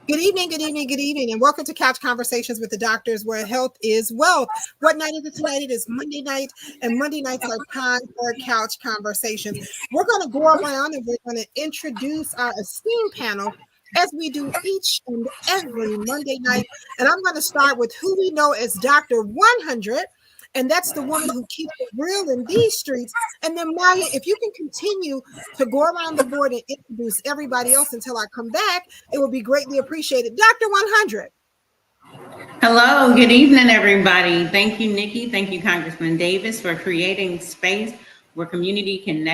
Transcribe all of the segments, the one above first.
Good evening, good evening, good evening, and welcome to Couch Conversations with the Doctors, where health is wealth. What night is it tonight? It is Monday night, and Monday nights are time for Couch Conversations. We're going to go around and we're going to introduce our esteemed panel as we do each and every Monday night. And I'm going to start with who we know as Dr. 100. And that's the woman who keeps it real in these streets. And then Maya, if you can continue to go around the board and introduce everybody else until I come back, it will be greatly appreciated. Dr. 100. Hello, good evening, everybody. Thank you, Nikki. Thank you, Congressman Davis, for creating space where community can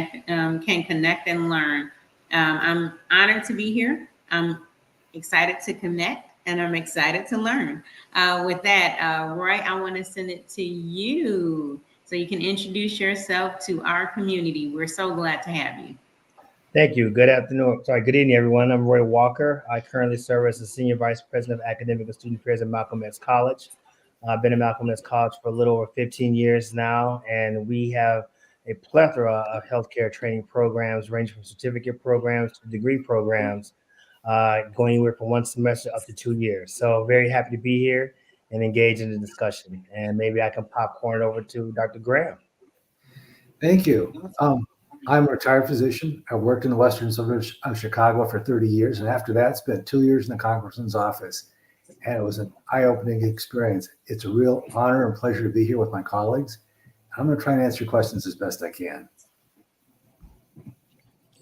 connect and learn. I'm honored to be here. I'm excited to connect, and I'm excited to learn. With that, Roy, I want to send it to you so you can introduce yourself to our community. We're so glad to have you. Thank you. Good evening, everyone. I'm Roy Walker. I currently serve as the Senior Vice President of Academic and Student Affairs at Malcolm X College. I've been at Malcolm X College for a little over 15 years now, and we have a plethora of healthcare training programs ranging from certificate programs to degree programs, going anywhere from 1 semester up to 2 years. So very happy to be here and engage in the discussion. And maybe I can popcorn over to Dr. Graham. Thank you. I'm a retired physician. I worked in the western suburbs of Chicago for 30 years. And after that, spent 2 years in the congressman's office. And it was an eye-opening experience. It's a real honor and pleasure to be here with my colleagues. I'm going to try and answer your questions as best I can.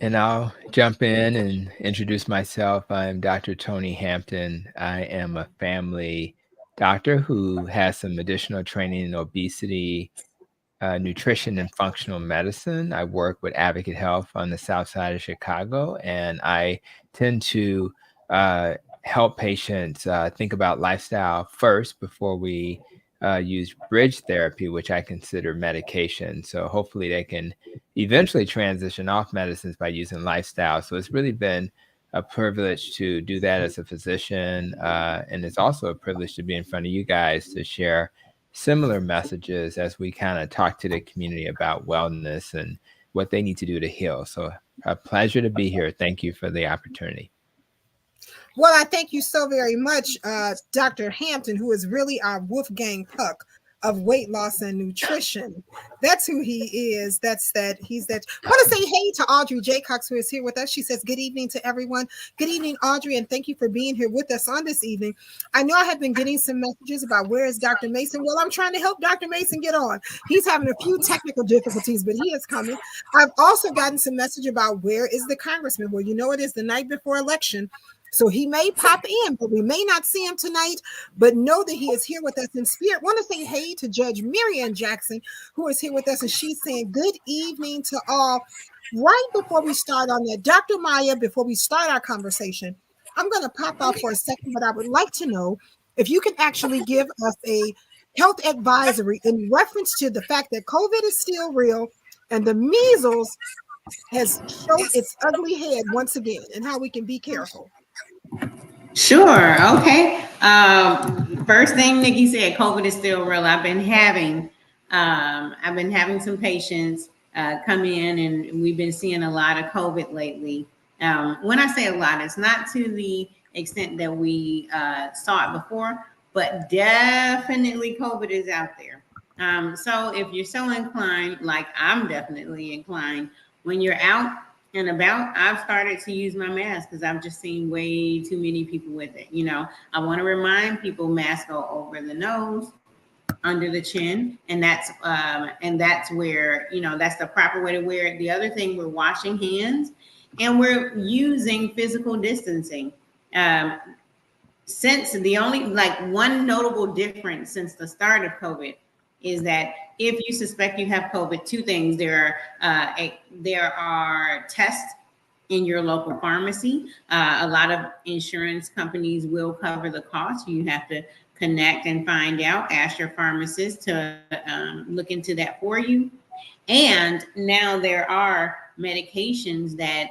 And I'll jump in and introduce myself. I'm Dr. Tony Hampton. I am a family doctor who has some additional training in obesity, nutrition, and functional medicine. I work with Advocate Health on the south side of Chicago, and I tend to help patients think about lifestyle first before we use bridge therapy, which I consider medication. So hopefully they can eventually transition off medicines by using lifestyle. So it's really been a privilege to do that as a physician. And it's also a privilege to be in front of you guys to share similar messages as we kind of talk to the community about wellness and what they need to do to heal. So a pleasure to be here. Thank you for the opportunity. Well, I thank you so very much, Dr. Hampton, who is really our Wolfgang Puck of weight loss and nutrition. That's who he is. He's that. I want to say hey to Audrey Jaycox, who is here with us. She says, good evening to everyone. Good evening, Audrey, and thank you for being here with us on this evening. I know I have been getting some messages about where is Dr. Mason. Well, I'm trying to help Dr. Mason get on. He's having a few technical difficulties, but he is coming. I've also gotten some message about where is the congressman. Well, you know, it is the night before election. So he may pop in, but we may not see him tonight, but know that he is here with us in spirit. I want to say hey to Judge Miriam Jackson, who is here with us, and she's saying good evening to all. Right before we start on that, Dr. Maya, before we start our conversation, I'm going to pop out for a second, but I would like to know if you can actually give us a health advisory in reference to the fact that COVID is still real and the measles has shown its ugly head once again, and how we can be careful. Sure. Okay. First thing Nikki said, COVID is still real. I've been having some patients come in, and we've been seeing a lot of COVID lately. When I say a lot, it's not to the extent that we saw it before, but definitely COVID is out there. So if you're so inclined, like I'm definitely inclined, when you're out and about, I've started to use my mask because I've just seen way too many people with it. You know, I want to remind people masks go over the nose, under the chin, and that's where, you know, that's the proper way to wear it. The other thing, we're washing hands and we're using physical distancing. Since the only, like, one notable difference since the start of COVID is that if you suspect you have COVID, two things: there are tests in your local pharmacy. A lot of insurance companies will cover the cost. You have to connect and find out. Ask your pharmacist to look into that for you. And now there are medications that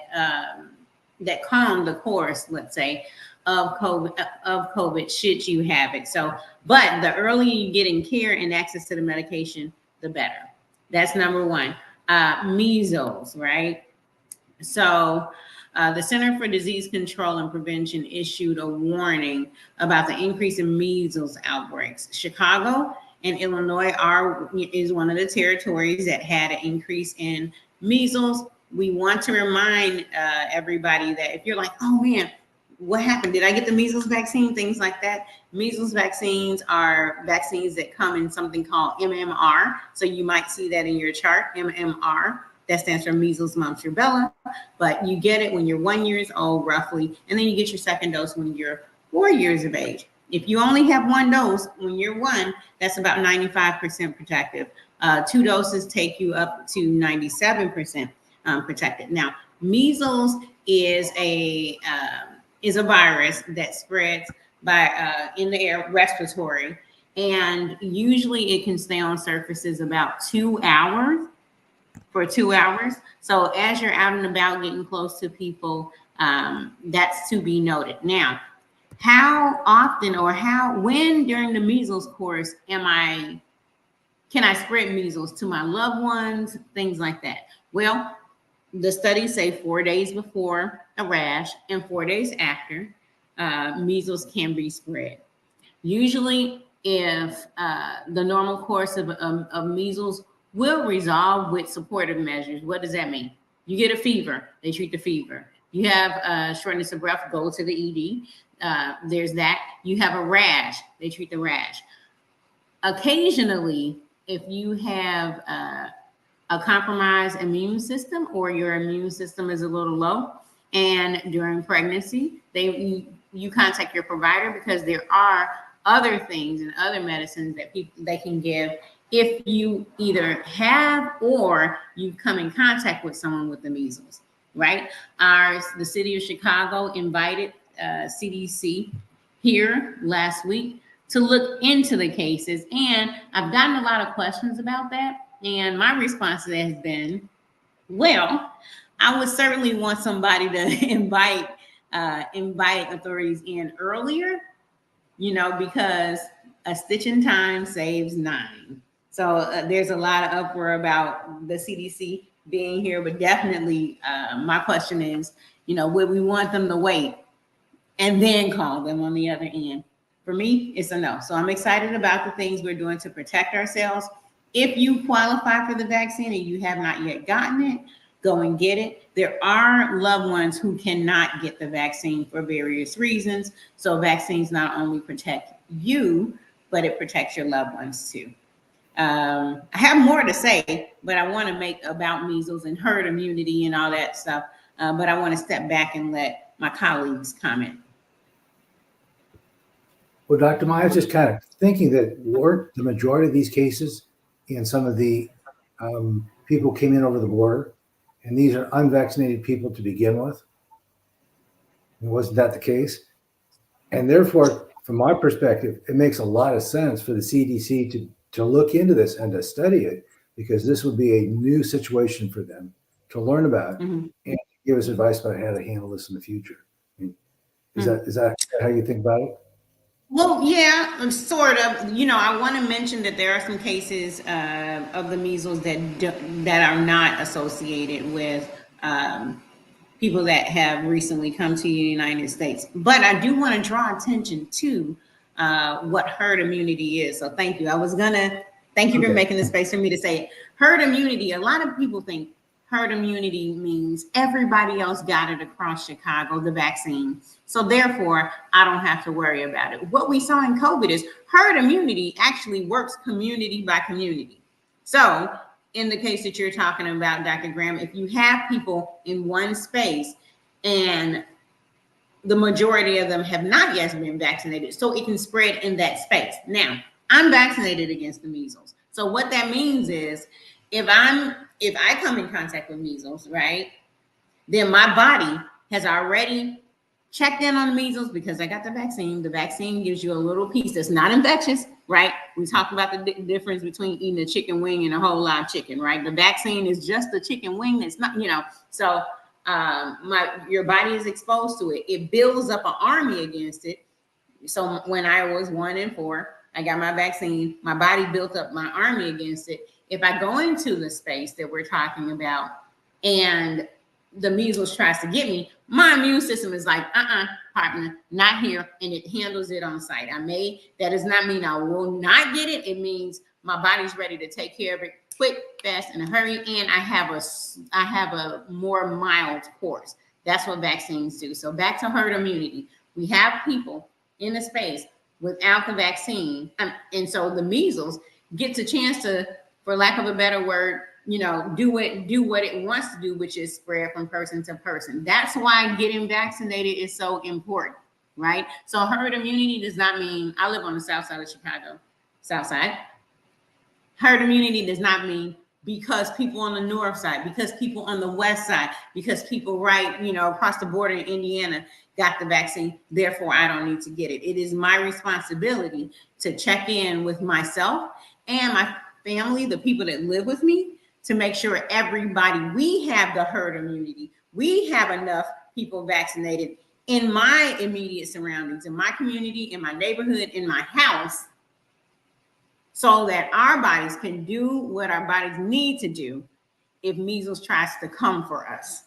calm the course, let's say, of COVID should you have it. So, but the earlier you get in care and access to the medication, the better. That's number one. Measles, right? So The Center for Disease Control and Prevention issued a warning about the increase in measles outbreaks. Chicago and Illinois is one of the territories that had an increase in measles. We want to remind everybody that if you're like, oh man, what happened? Did I get the measles vaccine? Things like that. Measles vaccines are vaccines that come in something called MMR. So you might see that in your chart, MMR. That stands for measles, mumps, rubella. But you get it when you're 1 year old, roughly, and then you get your second dose when you're 4 years of age. If you only have one dose when you're 1, that's about 95% protective. 2 doses take you up to 97% protected. Now, measles is a virus that spreads by in the air, respiratory, and usually it can stay on surfaces about 2 hours. For 2 hours. So as you're out and about getting close to people, that's to be noted. Now, how often or when during the measles course can I spread measles to my loved ones, things like that? Well, the studies say 4 days before a rash and 4 days after, measles can be spread. Usually, if the normal course of measles will resolve with supportive measures. What does that mean? You get a fever, they treat the fever. You have shortness of breath, go to the ED. There's that. You have a rash, they treat the rash. Occasionally, if you have a compromised immune system or your immune system is a little low, and during pregnancy, you contact your provider because there are other things and other medicines that they can give if you either have or you come in contact with someone with the measles, right? The city of Chicago invited CDC here last week to look into the cases. And I've gotten a lot of questions about that. And my response to that has been, well, I would certainly want somebody to invite authorities in earlier, because a stitch in time saves 9. So there's a lot of uproar about the CDC being here, but definitely my question is, would we want them to wait and then call them on the other end? For me, it's a no. So I'm excited about the things we're doing to protect ourselves. If you qualify for the vaccine and you have not yet gotten it, go and get it. There are loved ones who cannot get the vaccine for various reasons. So vaccines not only protect you, but it protects your loved ones too. I have more to say, but I want to make about measles and herd immunity and all that stuff. But I want to step back and let my colleagues comment. Well, Dr. Maya, I was just kind of thinking that weren't the majority of these cases in some of the people came in over the border, and these are unvaccinated people to begin with. Wasn't that the case? And therefore, from my perspective, it makes a lot of sense for the CDC to look into this and to study it, because this would be a new situation for them to learn about and give us advice about how to handle this in the future. I mean, is that how you think about it? Well, yeah, sort of. I want to mention that there are some cases of the measles that are not associated with people that have recently come to the United States. But I do want to draw attention to what herd immunity is. So thank you. Thank you for making the space for me to say it. Herd immunity, a lot of people think herd immunity means everybody else got it across Chicago, the vaccine. So therefore, I don't have to worry about it. What we saw in COVID is herd immunity actually works community by community. So in the case that you're talking about, Dr. Graham, if you have people in one space and the majority of them have not yet been vaccinated, so it can spread in that space. Now, I'm vaccinated against the measles. So what that means is if I come in contact with measles, right, then my body has already checked in on measles because I got the vaccine. The vaccine gives you a little piece that's not infectious, right? We talked about the difference between eating a chicken wing and a whole live chicken, right? The vaccine is just the chicken wing that's not, so your body is exposed to it. It builds up an army against it. So when I was 1 and 4, I got my vaccine. My body built up my army against it. If I go into the space that we're talking about and the measles tries to get me, My immune system is like, partner, not here, and it handles it on site. That does not mean I will not get it. It means my body's ready to take care of it quick, fast, in a hurry, and I have a more mild course. That's what vaccines do. So back to herd immunity. We have people in the space without the vaccine, and so the measles gets a chance to, for lack of a better word, do what it wants to do, which is spread from person to person. That's why getting vaccinated is so important, right? So herd immunity does not mean, I live on the south side of Chicago, south side. Herd immunity does not mean because people on the north side, because people on the west side, because people right, across the border in Indiana got the vaccine, therefore I don't need to get it. It is my responsibility to check in with myself and my family, the people that live with me, to make sure we have the herd immunity. We have enough people vaccinated in my immediate surroundings, in my community, in my neighborhood, in my house, so that our bodies can do what our bodies need to do if measles tries to come for us.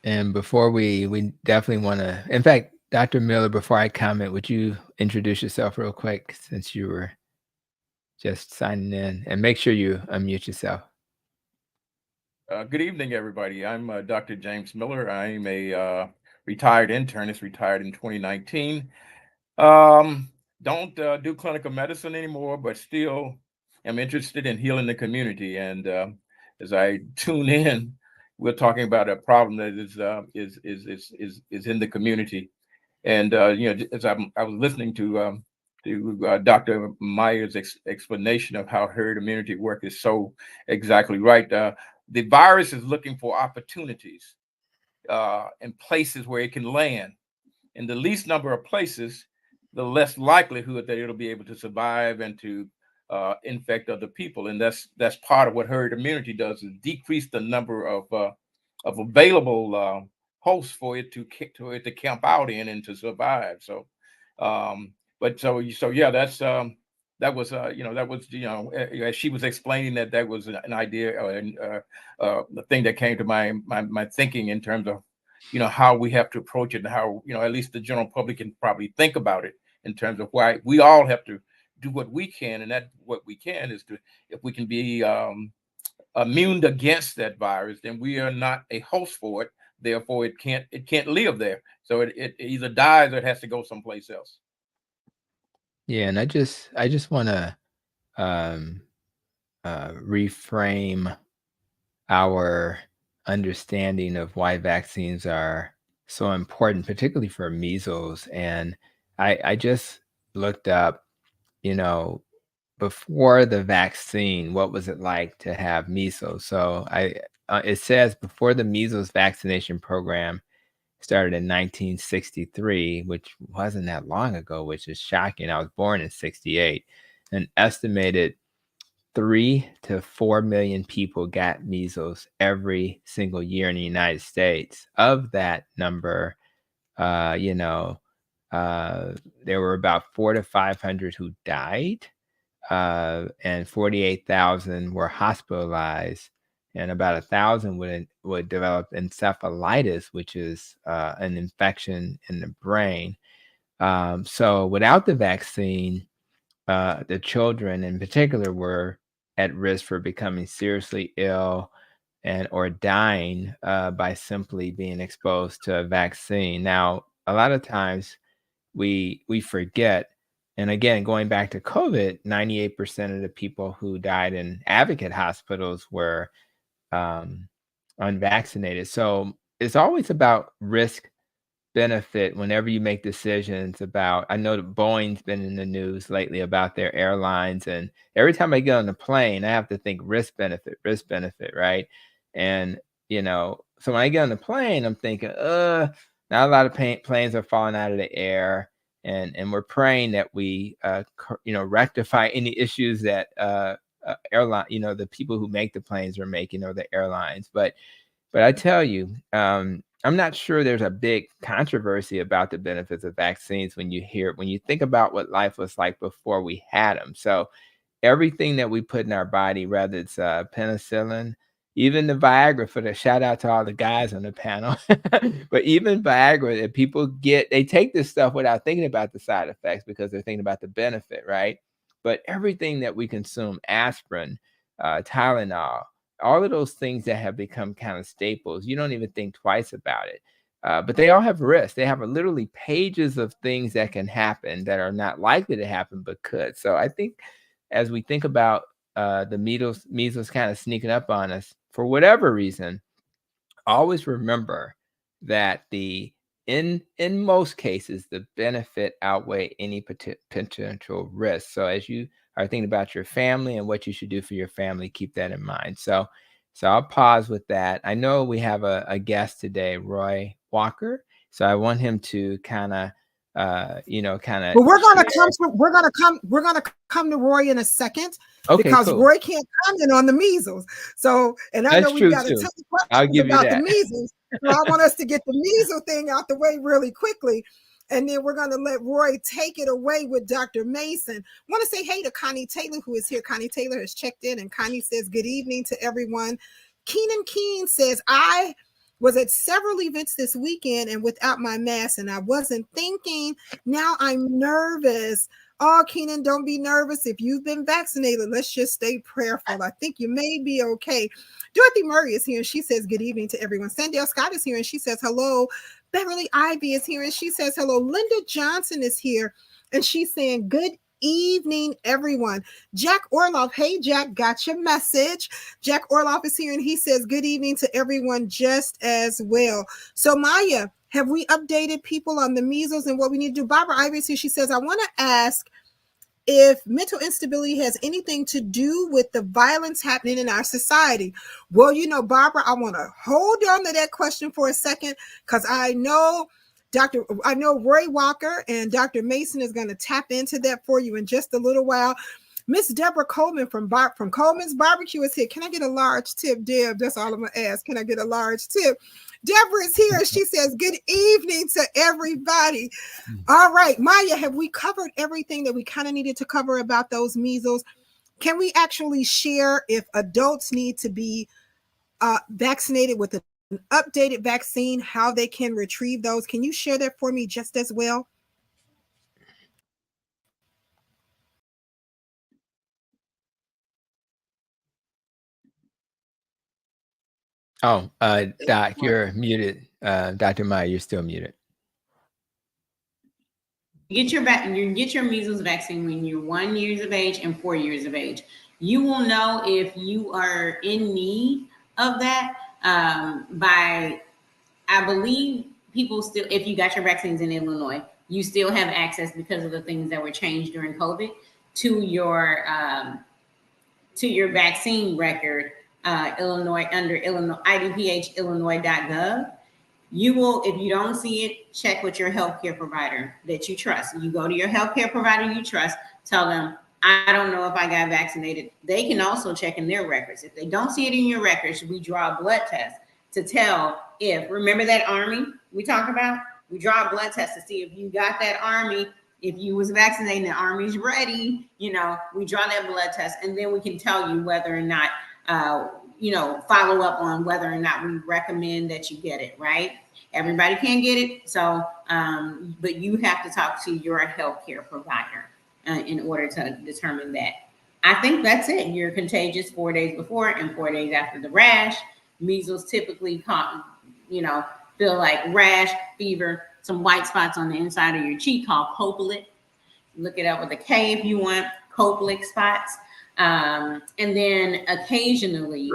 And before we definitely want to, in fact, Dr. Miller, before I comment, would you introduce yourself real quick since you were just signing in, and make sure you unmute yourself. Good evening, everybody. I'm Dr. James Miller. I'm a retired internist, retired in 2019. Don't do clinical medicine anymore, but still am interested in healing the community. And as I tune in, we're talking about a problem that is in the community. And as I was listening to Dr. Meyer's explanation of how herd immunity work is so exactly right. The virus is looking for opportunities and places where it can land. In the least number of places, the less likelihood that it'll be able to survive and to infect other people. And that's part of what herd immunity does, is decrease the number of available hosts for it to camp out in and to survive. So, yeah, that was as she was explaining that was an idea or the thing that came to my thinking in terms of how we have to approach it, and how at least the general public can probably think about it in terms of why we all have to do what we can, and that what we can is to, if we can be immune against that virus, then we are not a host for it. Therefore, it can't live there. So it either dies or it has to go someplace else. Yeah, and I just want to reframe our understanding of why vaccines are so important, particularly for measles. And I just looked up, before the vaccine, what was it like to have measles? So it says before the measles vaccination program started in 1963, which wasn't that long ago, which is shocking. I was born in 68. An estimated 3 to 4 million people got measles every single year in the United States. Of that number, there were about 400 to 500 who died, and 48,000 were hospitalized, and about 1,000 would develop encephalitis, which is an infection in the brain. So without the vaccine, the children in particular were at risk for becoming seriously ill or dying by simply being exposed to a vaccine. Now, a lot of times we forget, and again, going back to COVID, 98% of the people who died in advocate hospitals were unvaccinated. So it's always about risk benefit whenever you make decisions about. I know that Boeing's been in the news lately about their airlines, and every time I get on the plane, I have to think risk benefit, right? And so when I get on the plane, I'm thinking, not a lot of planes are falling out of the air, and we're praying that we rectify any issues that airline, the people who make the planes are making, or the airlines. But I tell you, I'm not sure there's a big controversy about the benefits of vaccines when you think about what life was like before we had them. So everything that we put in our body, whether it's penicillin, even the Viagra, for the shout out to all the guys on the panel, but even Viagra that people get, they take this stuff without thinking about the side effects because they're thinking about the benefit, right? But everything that we consume, aspirin, Tylenol, all of those things that have become kind of staples, you don't even think twice about it. But they all have risks. They have literally pages of things that can happen that are not likely to happen, but could. So I think as we think about the measles kind of sneaking up on us for whatever reason, always remember that in most cases the benefit outweigh any potential risk. So as you are thinking about your family and what you should do for your family, keep that in mind. So I'll pause with that. I know we have a guest today, Roy Walker. So I want him to kind of But we're gonna come to Roy in a second, because cool. Roy can't comment on the measles. So, and I That's know we've true, got a ton too. of I'll questions give you about the that. measles. So I want us to get the measles thing out the way really quickly. And then we're going to let Roy take it away with Dr. Mason. I want to say hey to Connie Taylor, who is here. Connie Taylor has checked in, and Connie says, good evening to everyone. Keenan Keen says, I was at several events this weekend and without my mask, and I wasn't thinking. Now I'm nervous. Oh, Keenan, don't be nervous. If you've been vaccinated, let's just stay prayerful. I think you may be okay. Dorothy Murray is here, and she says, good evening to everyone. Sandale Scott is here, and she says, hello. Beverly Ivy is here, and she says, hello. Linda Johnson is here, and she's saying, good evening, everyone. Jack Orloff, hey, Jack, got your message. Jack Orloff is here, and he says, good evening to everyone just as well. So, Maya, have we updated people on the measles and what we need to do? Barbara Ivy is here. She says, I want to ask if mental instability has anything to do with the violence happening in our society. Well, Barbara, I want to hold on to that question for a second, because I know Roy Walker and Dr. Mason is going to tap into that for you in just a little while. Miss Deborah Coleman from Coleman's Barbecue is here. Can I get a large tip, Deb? That's all I'm going to ask. Can I get a large tip? Deborah is here. She says, good evening to everybody. All right, Maya, have we covered everything that we kind of needed to cover about those measles? Can we actually share if adults need to be vaccinated with an updated vaccine, how they can retrieve those? Can you share that for me just as well? Oh, Doc, you're muted. Dr. Meyer, you're still muted. You get your measles vaccine when you're 1 year of age and 4 years of age. You will know if you are in need of that by, I believe, people still, if you got your vaccines in Illinois, you still have access, because of the things that were changed during COVID, to your vaccine record, Illinois, under Illinois idphillinois.gov. You will, if you don't see it, check with your healthcare provider that you trust. You go to your healthcare provider you trust, tell them, I don't know if I got vaccinated. They can also check in their records. If they don't see it in your records, we draw a blood test to tell if, remember that Army we talked about? We draw a blood test to see if you got that Army, if you was vaccinated, the Army's ready, we draw that blood test, and then we can tell you whether or not, follow up on whether or not we recommend that you get it, right? Everybody can't get it. So, but you have to talk to your healthcare provider in order to determine that. I think that's it. You're contagious 4 days before and 4 days after the rash. Measles typically, feel like rash, fever, some white spots on the inside of your cheek called copelet. Look it up with a K if you want, copelet spots. And then occasionally,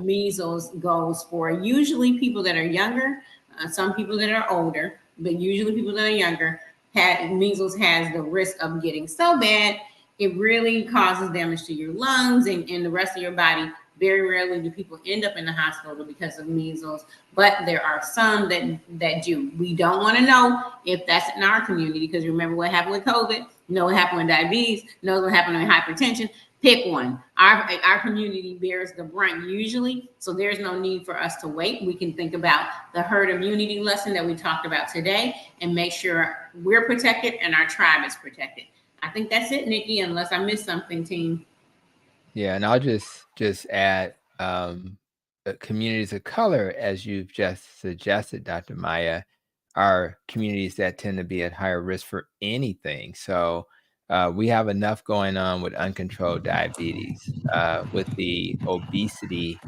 measles goes for usually people that are younger, some people that are older, but usually people that are younger. Measles has the risk of getting so bad, it really causes damage to your lungs and the rest of your body. Very rarely do people end up in the hospital because of measles, but there are some that do. We don't want to know if that's in our community, because remember what happened with COVID, know what happened with diabetes, know what happened with hypertension. Pick one. Our community bears the brunt usually, so there's no need for us to wait. We can think about the herd immunity lesson that we talked about today and make sure we're protected and our tribe is protected. I think that's it, Nikki, unless I missed something, team. Yeah, and I'll just add, communities of color, as you've just suggested, Dr. Maya, are communities that tend to be at higher risk for anything. So we have enough going on with uncontrolled diabetes, with the obesity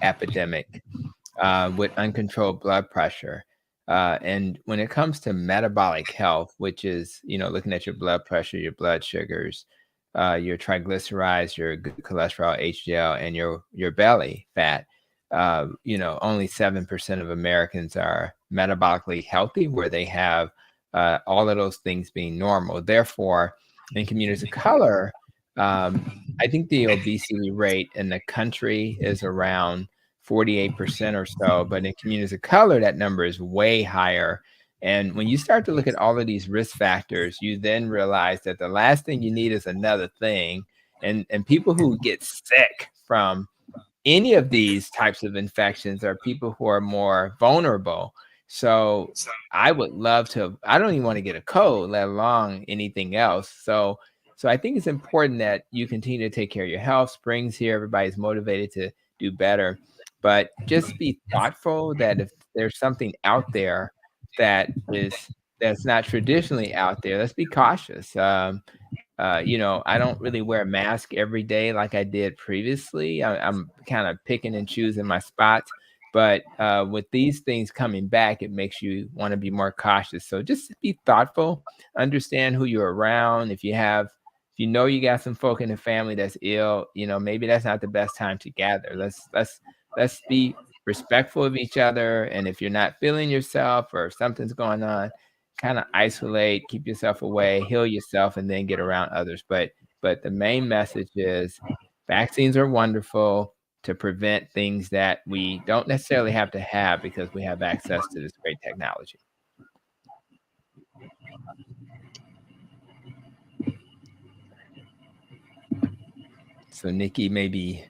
epidemic, with uncontrolled blood pressure. And when it comes to metabolic health, which is, looking at your blood pressure, your blood sugars, your triglycerides, your good cholesterol, HDL, and your belly fat, only 7% of Americans are metabolically healthy, where they have all of those things being normal. Therefore, in communities of color, I think the obesity rate in the country is around 48% or so, but in communities of color, that number is way higher. And when you start to look at all of these risk factors, you then realize that the last thing you need is another thing. And people who get sick from any of these types of infections are people who are more vulnerable. So I would love to, I don't even want to get a cold, let alone anything else. So I think it's important that you continue to take care of your health. Spring's here, everybody's motivated to do better. But just be thoughtful that if there's something out there that is that's not traditionally out there, let's be cautious. I don't really wear a mask every day like I did previously. I'm kind of picking and choosing my spots. But with these things coming back, it makes you want to be more cautious. So just be thoughtful, understand who you're around. If you know you got some folk in the family that's ill, maybe that's not the best time to gather. Let's be respectful of each other. And if you're not feeling yourself or if something's going on, kind of isolate, keep yourself away, heal yourself, and then get around others. But the main message is vaccines are wonderful to prevent things that we don't necessarily have to have because we have access to this great technology. So Nikki may be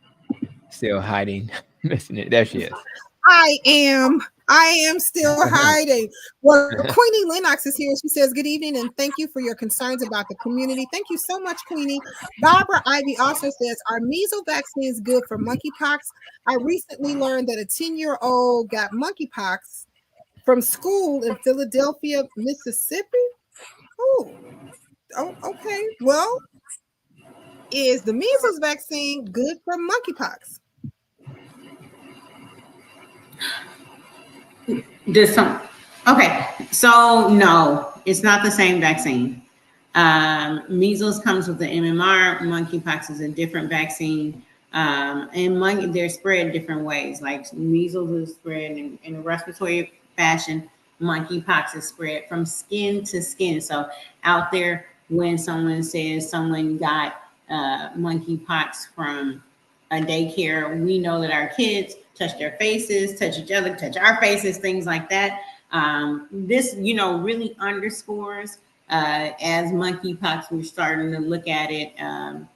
still hiding, missing it. There she is. I am still hiding. Well, Queenie Lennox is here. She says, good evening and thank you for your concerns about the community. Thank you so much, Queenie. Barbara Ivy also says, are measles vaccines good for monkeypox? I recently learned that a 10-year-old got monkeypox from school in Philadelphia, Mississippi. Oh, okay. Well, is the measles vaccine good for monkeypox? Okay, so no, it's not the same vaccine. Measles comes with the MMR. Monkeypox is a different vaccine, and they're spread different ways. Like measles is spread in a respiratory fashion. Monkeypox is spread from skin to skin. So out there, when someone says someone got monkeypox from a daycare, we know that our kids touch their faces, touch each other, touch our faces, things like that. This, really underscores as monkeypox, we're starting to look at it and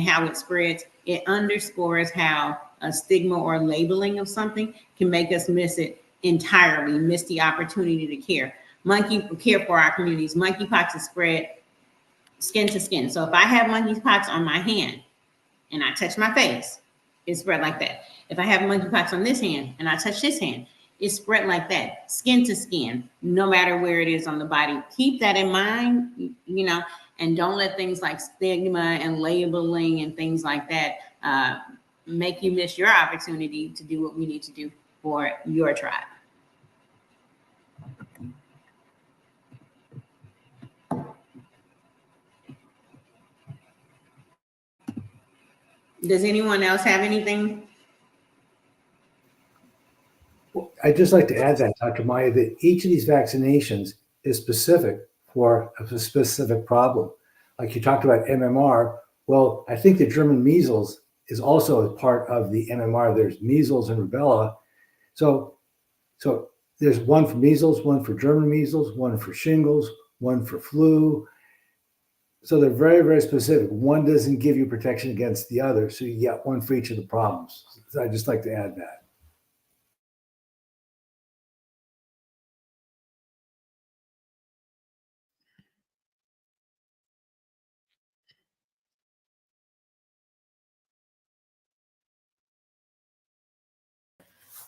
how it spreads. It underscores how a stigma or labeling of something can make us miss it entirely, miss the opportunity to care. Care for our communities. Monkeypox is spread skin to skin. So if I have monkeypox on my hand and I touch my face, it's spread like that. If I have monkeypox on this hand and I touch this hand, it's spread like that, skin to skin, no matter where it is on the body. Keep that in mind, and don't let things like stigma and labeling and things like that make you miss your opportunity to do what we need to do for your tribe. Does anyone else have anything? Well, I'd just like to add that, Dr. Maya, that each of these vaccinations is specific for a specific problem. Like you talked about MMR. Well, I think the German measles is also a part of the MMR. There's measles and rubella. So there's one for measles, one for German measles, one for shingles, one for flu. So they're very, very specific. One doesn't give you protection against the other. So you get one for each of the problems. So I'd just like to add that.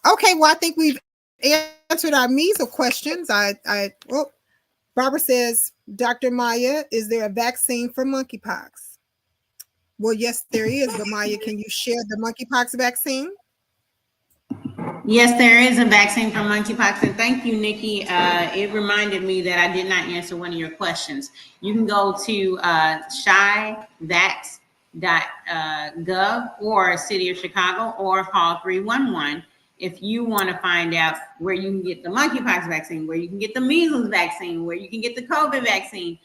Okay, well, I think we've answered our measles questions. Well, Barbara says, Dr. Maya, is there a vaccine for monkeypox? Well, yes, there is, but Maya, can you share the monkeypox vaccine? Yes, there is a vaccine for monkeypox, and thank you, Nikki. It reminded me that I did not answer one of your questions. You can go to shyvax.gov or City of Chicago or call 311 if you want to find out where you can get the monkeypox vaccine, where you can get the measles vaccine, where you can get the COVID vaccine.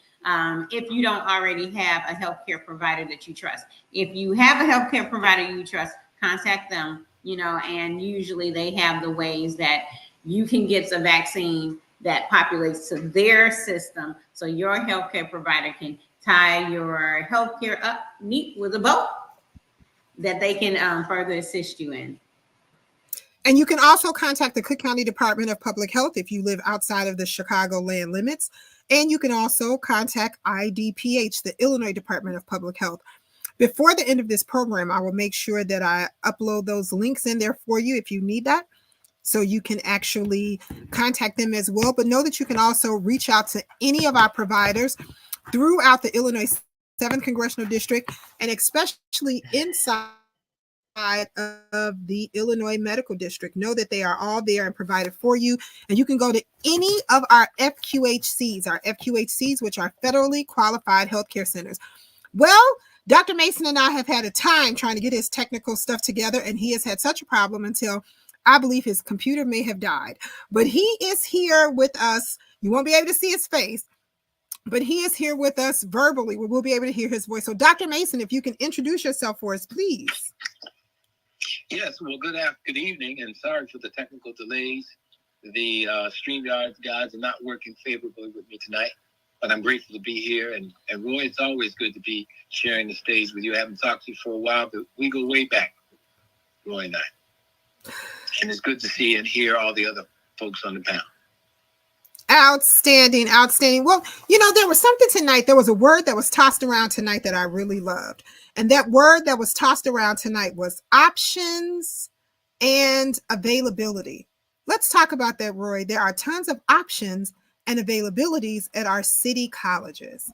If you don't already have a healthcare provider that you trust. If you have a healthcare provider you trust, contact them, and usually they have the ways that you can get the vaccine that populates to their system so your healthcare provider can tie your healthcare up neat with a bow that they can further assist you in. And you can also contact the Cook County Department of Public Health if you live outside of the Chicagoland limits. And you can also contact IDPH, the Illinois Department of Public Health. Before the end of this program, I will make sure that I upload those links in there for you if you need that. So you can actually contact them as well. But know that you can also reach out to any of our providers throughout the Illinois 7th Congressional District, and especially inside of the Illinois Medical District. Know that they are all there and provided for you. And you can go to any of our FQHCs, which are federally qualified healthcare centers. Well, Dr. Mason and I have had a time trying to get his technical stuff together, and he has had such a problem until I believe his computer may have died. But he is here with us. You won't be able to see his face, but he is here with us verbally. We'll be able to hear his voice. So, Dr. Mason, if you can introduce yourself for us, please. Yes, well, good evening, and sorry for the technical delays. The StreamYard guys are not working favorably with me tonight, but I'm grateful to be here. And Roy, it's always good to be sharing the stage with you. I haven't talked to you for a while, but we go way back, Roy and I. And it's good to see and hear all the other folks on the panel. Outstanding. Well, there was something tonight. There was a word that was tossed around tonight that I really loved. And that word that was tossed around tonight was options and availability. Let's talk about that, Roy. There are tons of options and availabilities at our city colleges.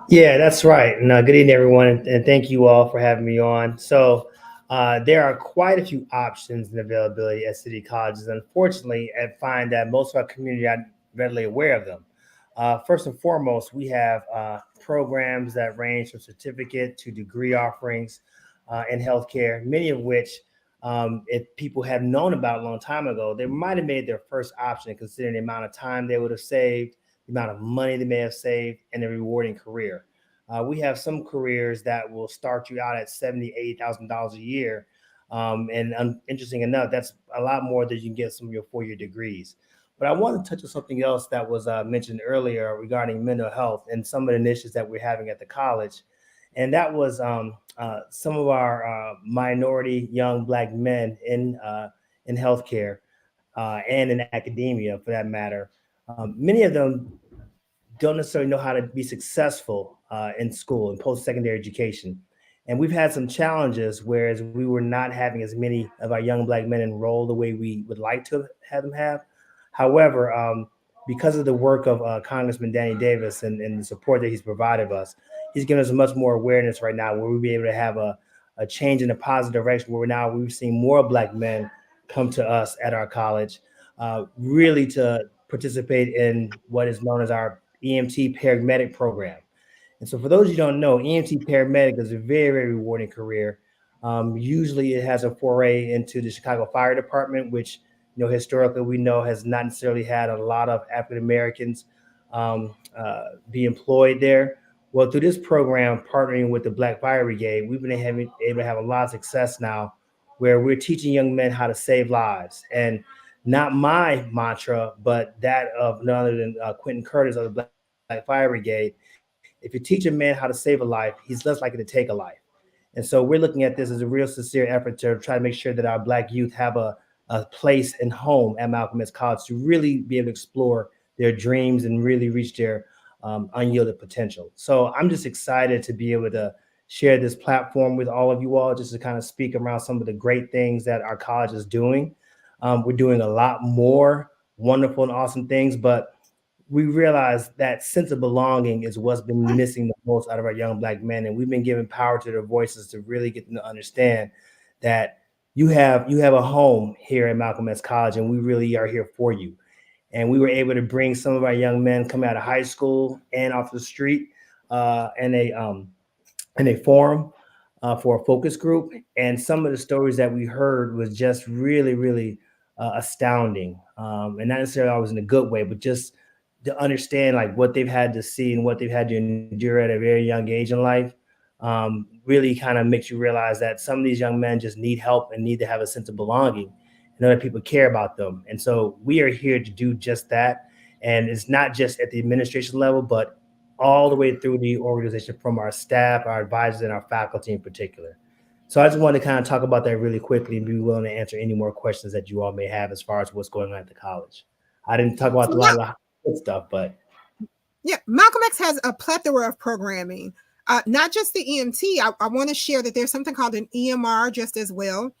Yeah, that's right. And good evening, everyone. And thank you all for having me on. So there are quite a few options and availability at city colleges. Unfortunately, I find that most of our community are not readily aware of them. First and foremost, we have programs that range from certificate to degree offerings in healthcare, many of which, if people had known about a long time ago, they might have made their first option considering the amount of time they would have saved, the amount of money they may have saved, and a rewarding career. We have some careers that will start you out at $70,000, $80,000 a year. Interesting enough, that's a lot more than you can get some of your 4-year degrees. But I want to touch on something else that was mentioned earlier regarding mental health and some of the initiatives that we're having at the college. And that was some of our minority young Black men in healthcare and in academia, for that matter. Many of them don't necessarily know how to be successful in school and post-secondary education. And we've had some challenges, whereas we were not having as many of our young Black men enroll the way we would like to have them have. However, because of the work of Congressman Danny Davis and the support that he's provided us, he's given us much more awareness right now where we'll be able to have a change in a positive direction where we've seen more Black men come to us at our college, really to participate in what is known as our EMT paramedic program. And so for those who don't know, EMT paramedic is a very, very rewarding career. Usually it has a foray into the Chicago Fire Department, which historically we know has not necessarily had a lot of African Americans be employed there. Well, through this program, partnering with the Black Fire Brigade, we've been able to have a lot of success now where we're teaching young men how to save lives. And not my mantra, but that of none other than Quentin Curtis of the Black Fire Brigade. If you teach a man how to save a life, he's less likely to take a life. And so we're looking at this as a real sincere effort to try to make sure that our Black youth have a place and home at Malcolm X College to really be able to explore their dreams and really reach their unyielded potential. So I'm just excited to be able to share this platform with all of you all, just to kind of speak around some of the great things that our college is doing. We're doing a lot more wonderful and awesome things, but we realize that sense of belonging is what's been missing the most out of our young Black men. And we've been giving power to their voices to really get them to understand that you have a home here at Malcolm X College, and we really are here for you. And we were able to bring some of our young men coming out of high school and off the street in a forum for a focus group. And some of the stories that we heard was just really, really astounding. And not necessarily always in a good way, but just to understand like what they've had to see and what they've had to endure at a very young age in life really kind of makes you realize that some of these young men just need help and need to have a sense of belonging and other people care about them. And so we are here to do just that. And it's not just at the administration level, but all the way through the organization, from our staff, our advisors, and our faculty in particular. So I just want to kind of talk about that really quickly and be willing to answer any more questions that you all may have as far as what's going on at the college. I didn't talk about a lot of the good stuff, but yeah, Malcolm X has a plethora of programming, not just the EMT. I want to share that there's something called an EMR just as well.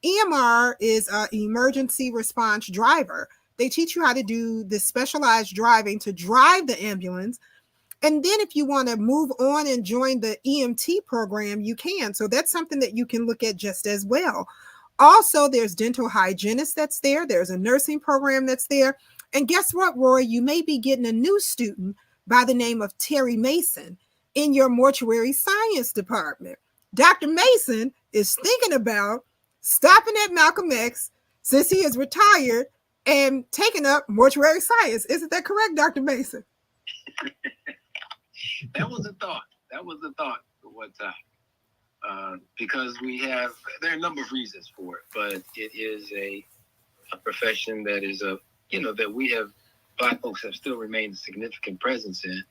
EMR is an emergency response driver. They teach you how to do this specialized driving to drive the ambulance. And then if you want to move on and join the EMT program, you can. So that's something that you can look at just as well. Also, there's dental hygienist that's there. There's a nursing program that's there. And guess what, Roy? You may be getting a new student by the name of Terry Mason in your mortuary science department. Dr. Mason is thinking about stopping at Malcolm X since he is retired and taking up mortuary science. Isn't that correct, Dr. Mason? That was a thought. That was a thought for one time. Because there are a number of reasons for it, but it is a profession that is that we have, Black folks have still remained a significant presence in.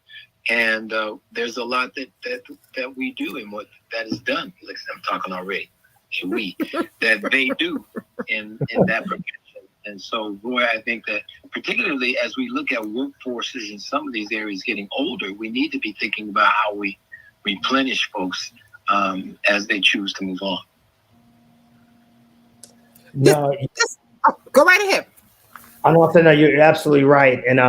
And there's a lot that we do and what that is done. Like I'm talking already. That they do in that profession. And so, Roy, I think that particularly as we look at workforces in some of these areas getting older, we need to be thinking about how we replenish folks as they choose to move on. No, go right ahead. I'm not saying that you're absolutely right. And,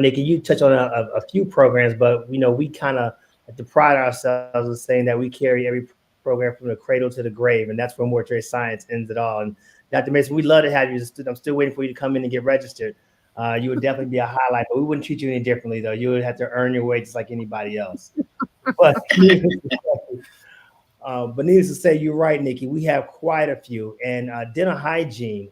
Nikki, you touched on a few programs, but, we kind of have to pride ourselves in saying that we carry every program from the cradle to the grave. And that's where mortuary science ends it all. And Dr. Mason, we'd love to have you. I'm still waiting for you to come in and get registered. You would definitely be a highlight, but we wouldn't treat you any differently, though. You would have to earn your way just like anybody else. But needless to say, you're right, Nikki. We have quite a few. And dental hygiene,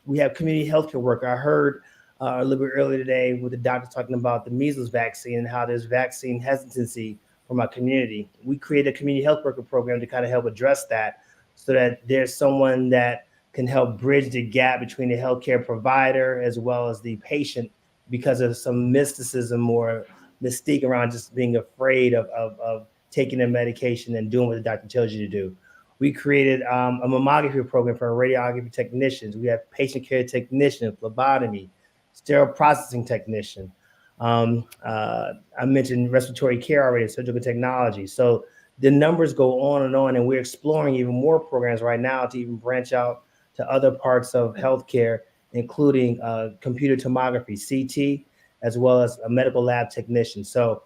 we have community healthcare worker. I heard a little bit earlier today with the doctor talking about the measles vaccine and how there's vaccine hesitancy from our community. We created a community health worker program to kind of help address that, so that there's someone that can help bridge the gap between the healthcare provider as well as the patient, because of some mysticism or mystique around just being afraid of taking a medication and doing what the doctor tells you to do. We created a mammography program for radiography technicians. We have patient care technician, phlebotomy, sterile processing technician. I mentioned respiratory care already, surgical technology. So the numbers go on, and we're exploring even more programs right now to even branch out to other parts of healthcare, including computer tomography, CT, as well as a medical lab technician. So,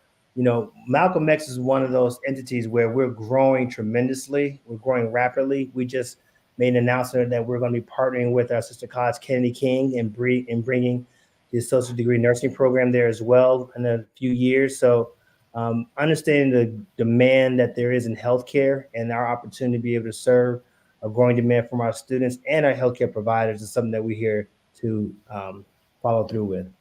Malcolm X is one of those entities where we're growing tremendously. We're growing rapidly. We just made an announcement that we're going to be partnering with our sister college, Kennedy King, and bringing the associate degree nursing program there as well in a few years. So understanding the demand that there is in healthcare and our opportunity to be able to serve a growing demand from our students and our healthcare providers is something that we're here to follow through with.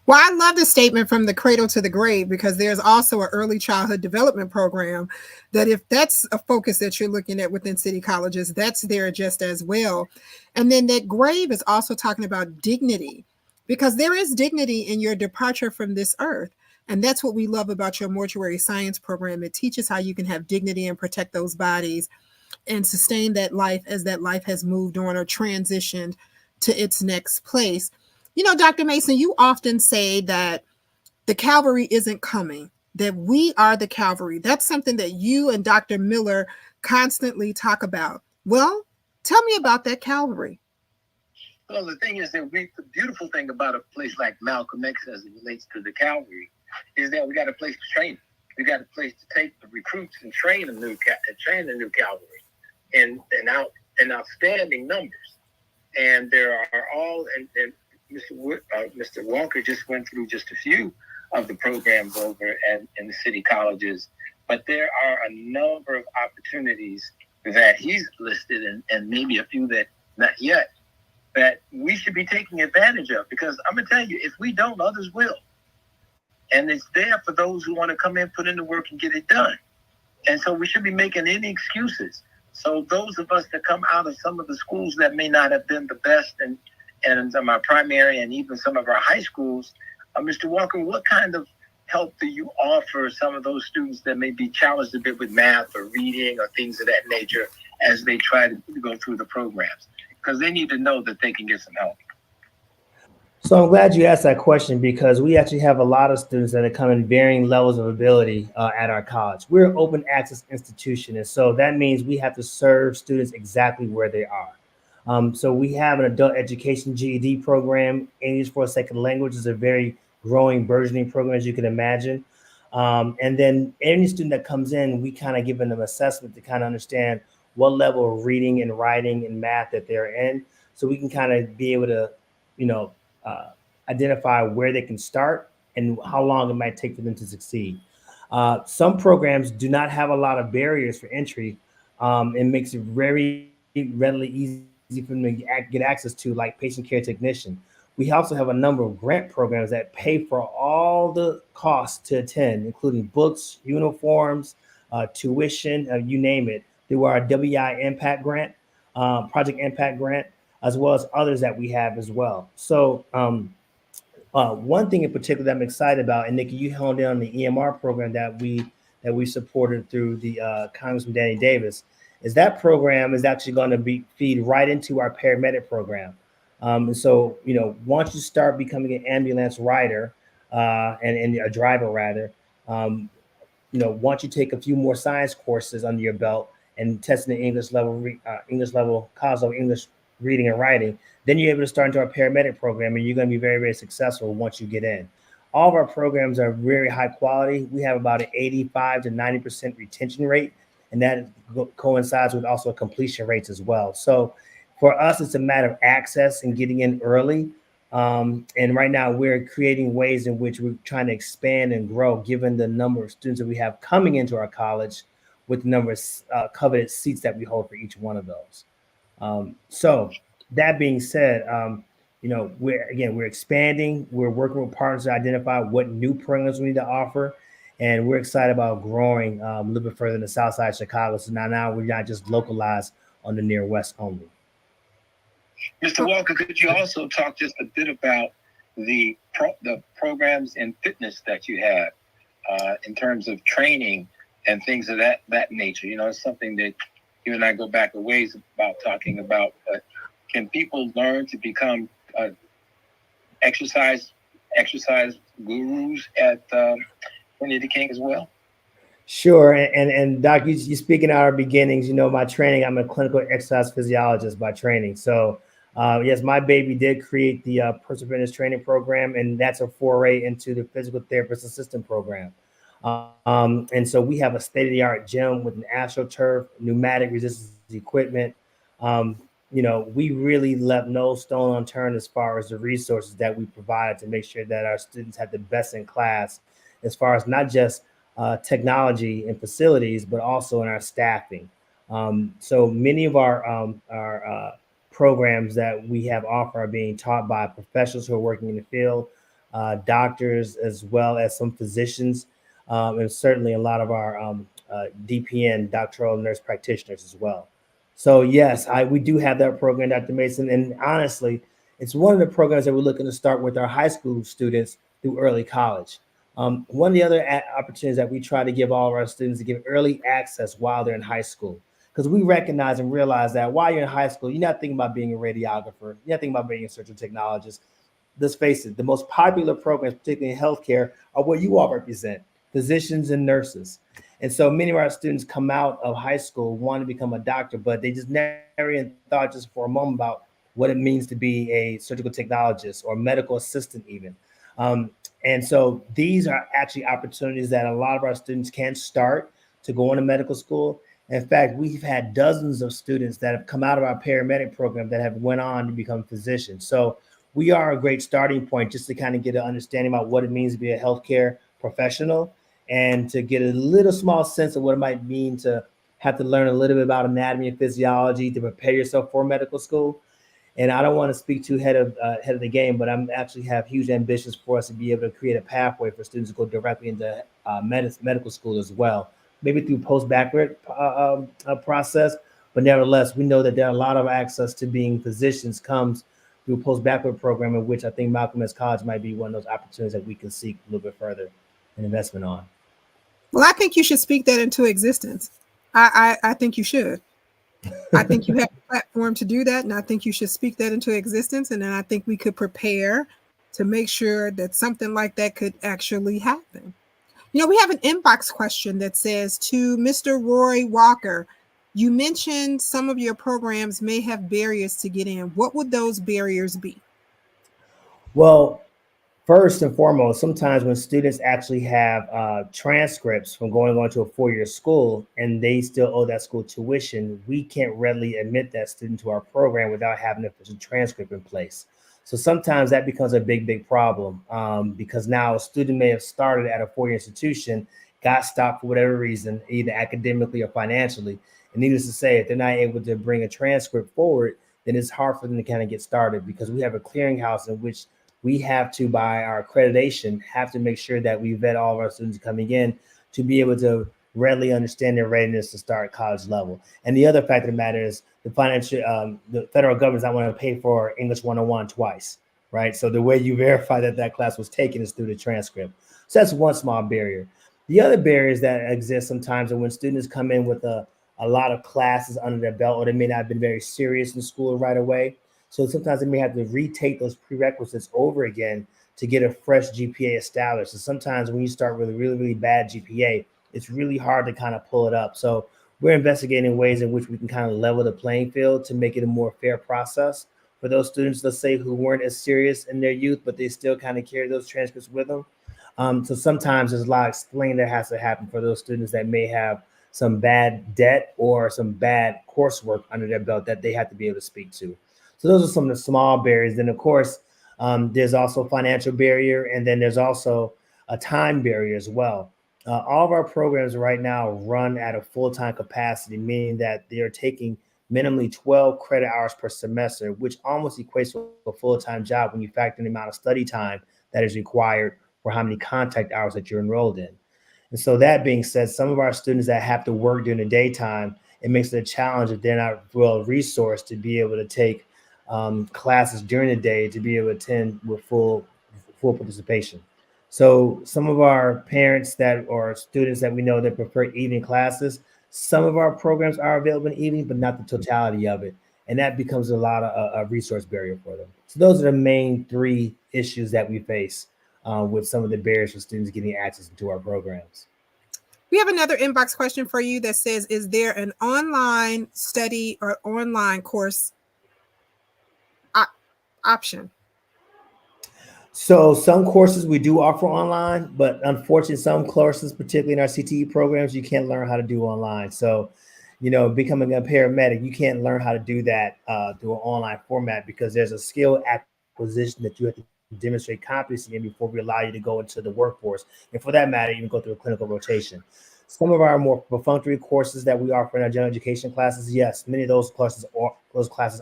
Well, I love the statement from the cradle to the grave, because there's also an early childhood development program that, if that's a focus that you're looking at within city colleges, that's there just as well. And then that grave is also talking about dignity, because there is dignity in your departure from this earth. And that's what we love about your mortuary science program. It teaches how you can have dignity and protect those bodies and sustain that life as that life has moved on or transitioned to its next place. Dr. Mason, you often say that the cavalry isn't coming, that we are the cavalry. That's something that you and Dr. Miller constantly talk about. Well, tell me about that cavalry. Well, the thing is that the beautiful thing about a place like Malcolm X as it relates to the cavalry is that we got a place to train. We got a place to take the recruits and train the new cavalry in outstanding numbers. And there are and Mr. Walker just went through just a few of the programs over in the city colleges, but there are a number of opportunities that he's listed and maybe a few that not yet, that we should be taking advantage of, because I'm gonna tell you, if we don't, others will. And it's there for those who want to come in, put in the work, and get it done. And so we should be making any excuses. So those of us that come out of some of the schools that may not have been the best, and my primary and even some of our high schools, Mr. Walker, what kind of help do you offer some of those students that may be challenged a bit with math or reading or things of that nature as they try to go through the programs? Because they need to know that they can get some help. So I'm glad you asked that question, because we actually have a lot of students that are coming varying levels of ability at our college. We're an open access institution, and so that means we have to serve students exactly where they are. So we have an adult education GED program. English for a second language is a very growing, burgeoning program, as you can imagine. And then any student that comes in, we kind of give them an assessment to kind of understand what level of reading and writing and math that they're in, so we can kind of be able to, identify where they can start and how long it might take for them to succeed. Some programs do not have a lot of barriers for entry. It makes it very readily easy for them to get access to, like patient care technician. We also have a number of grant programs that pay for all the costs to attend, including books, uniforms, tuition, you name it, through our WI Impact Grant, Project Impact Grant, as well as others that we have as well. So one thing in particular that I'm excited about, and Nikki, you honed in on the EMR program that we supported through the Congressman Danny Davis, is that program is actually going to feed right into our paramedic program. And so, once you start becoming an ambulance rider and a driver rather, once you take a few more science courses under your belt and testing the English level, college level English reading and writing, then you're able to start into our paramedic program, and you're going to be very, very successful once you get in. All of our programs are very high quality. We have about an 85 to 90% retention rate, and that coincides with also completion rates as well. So for us, it's a matter of access and getting in early. And right now we're creating ways in which we're trying to expand and grow, given the number of students that we have coming into our college with the number of coveted seats that we hold for each one of those. So that being said, we're expanding. We're working with partners to identify what new programs we need to offer, and we're excited about growing a little bit further in the South Side of Chicago. So now we're not just localized on the near west only. Mr. Walker, could you also talk just a bit about the programs in fitness that you have in terms of training and things of that nature? It's something that you and I go back a ways about talking about, but can people learn to become exercise gurus at Trinity the King as well? Sure. And Doc, you speaking at our beginnings, my training, I'm a clinical exercise physiologist by training. So yes, my baby did create the personal fitness training program, and that's a foray into the physical therapist assistant program. And so we have a state-of-the-art gym with an AstroTurf, pneumatic resistance equipment. We really left no stone unturned as far as the resources that we provided to make sure that our students had the best in class, as far as not just technology and facilities, but also in our staffing. So many of our programs that we have offered are being taught by professionals who are working in the field, doctors, as well as some physicians, and certainly a lot of our DPN, doctoral nurse practitioners as well. So yes, we do have that program, Dr. Mason, and honestly, it's one of the programs that we're looking to start with our high school students through early college. One of the other opportunities that we try to give all of our students to give early access while they're in high school, because we recognize and realize that while you're in high school, you're not thinking about being a radiographer, you're not thinking about being a surgical technologist. Let's face it, the most popular programs, particularly in healthcare, are what you all represent. physicians and nurses. And so many of our students come out of high school wanting to become a doctor, but they just never even thought just for a moment about what it means to be a surgical technologist or medical assistant even. Um, and so these are actually opportunities that a lot of our students can start to go into medical school. In fact, we've had dozens of students that have come out of our paramedic program that have went on to become physicians. So we are a great starting point just to kind of get an understanding about what it means to be a healthcare professional and to get a little small sense of what it might mean to have to learn a little bit about anatomy and physiology to prepare yourself for medical school. And I don't want to speak too head of the game, but I'm actually have huge ambitions for us to be able to create a pathway for students to go directly into medical school as well, maybe through postgraduate process. But nevertheless, we know that there are a lot of access to being physicians comes through postgraduate program, in which I think Malcolm X College might be one of those opportunities that we can seek a little bit further an investment on. Well, I think you should speak that into existence. I think you should. I think you have a platform to do that, and I think you should speak that into existence. And then I think we could prepare to make sure that something like that could actually happen. You know, we have an inbox question that says, to Mr. Roy Walker, you mentioned some of your programs may have barriers to get in. What would those barriers be? Well, first and foremost, sometimes when students actually have transcripts from going on to a 4-year school and they still owe that school tuition, we can't readily admit that student to our program without having an official transcript in place. So sometimes that becomes a big problem because now a student may have started at a 4-year institution, got stopped for whatever reason, either academically or financially. And needless to say, if they're not able to bring a transcript forward, then it's hard for them to kind of get started because we have a clearinghouse in which we have to, by our accreditation, have to make sure that we vet all of our students coming in to be able to readily understand their readiness to start college level. And the other fact of the matter is the federal government's not going to pay for English 101 twice, right? So the way you verify that that class was taken is through the transcript. So that's one small barrier. The other barriers that exist sometimes are when students come in with a lot of classes under their belt, or they may not have been very serious in school right away. So sometimes they may have to retake those prerequisites over again to get a fresh GPA established. And sometimes when you start with a really bad GPA, it's really hard to kind of pull it up. So we're investigating ways in which we can kind of level the playing field to make it a more fair process for those students, let's say, who weren't as serious in their youth, but they still kind of carry those transcripts with them. So sometimes there's a lot of explaining that has to happen for those students that may have some bad debt or some bad coursework under their belt that they have to be able to speak to. So those are some of the small barriers. Then, of course, there's also a financial barrier, and then there's also a time barrier as well. All of our programs right now run at a full-time capacity, meaning that they're taking minimally 12 credit hours per semester, which almost equates to a full-time job when you factor in the amount of study time that is required for how many contact hours that you're enrolled in. And so that being said, some of our students that have to work during the daytime, it makes it a challenge if they're not well resourced to be able to take classes during the day to be able to attend with full participation. So some of our parents that or students that we know that prefer evening classes, some of our programs are available in the evening, but not the totality of it. And that becomes a lot of a resource barrier for them. So those are the main three issues that we face with some of the barriers for students getting access to our programs. We have another inbox question for you that says, is there an online study or online course option? So some courses we do offer online, but unfortunately, some courses, particularly in our CTE programs, you can't learn how to do online. So, becoming a paramedic, you can't learn how to do that through an online format because there's a skill acquisition that you have to demonstrate competency in before we allow you to go into the workforce. And for that matter, even go through a clinical rotation. Some of our more perfunctory courses that we offer in our general education classes, yes, many of those classes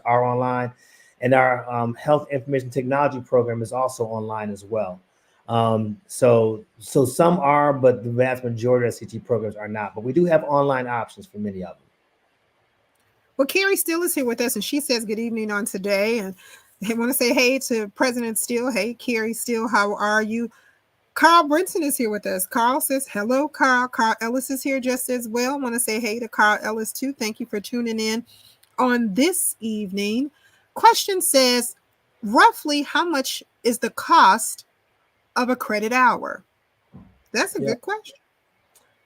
are online. And our health information technology program is also online as well. So some are, but the vast majority of CT programs are not. But we do have online options for many of them. Well, Carrie Steele is here with us, and she says good evening on today. And I want to say hey to President Steele. Hey, Carrie Steele, how are you? Carl Brinson is here with us. Carl says hello, Carl. Carl Ellis is here just as well. I want to say hey to Carl Ellis too. Thank you for tuning in on this evening. Question says, roughly how much is the cost of a credit hour? That's a good question.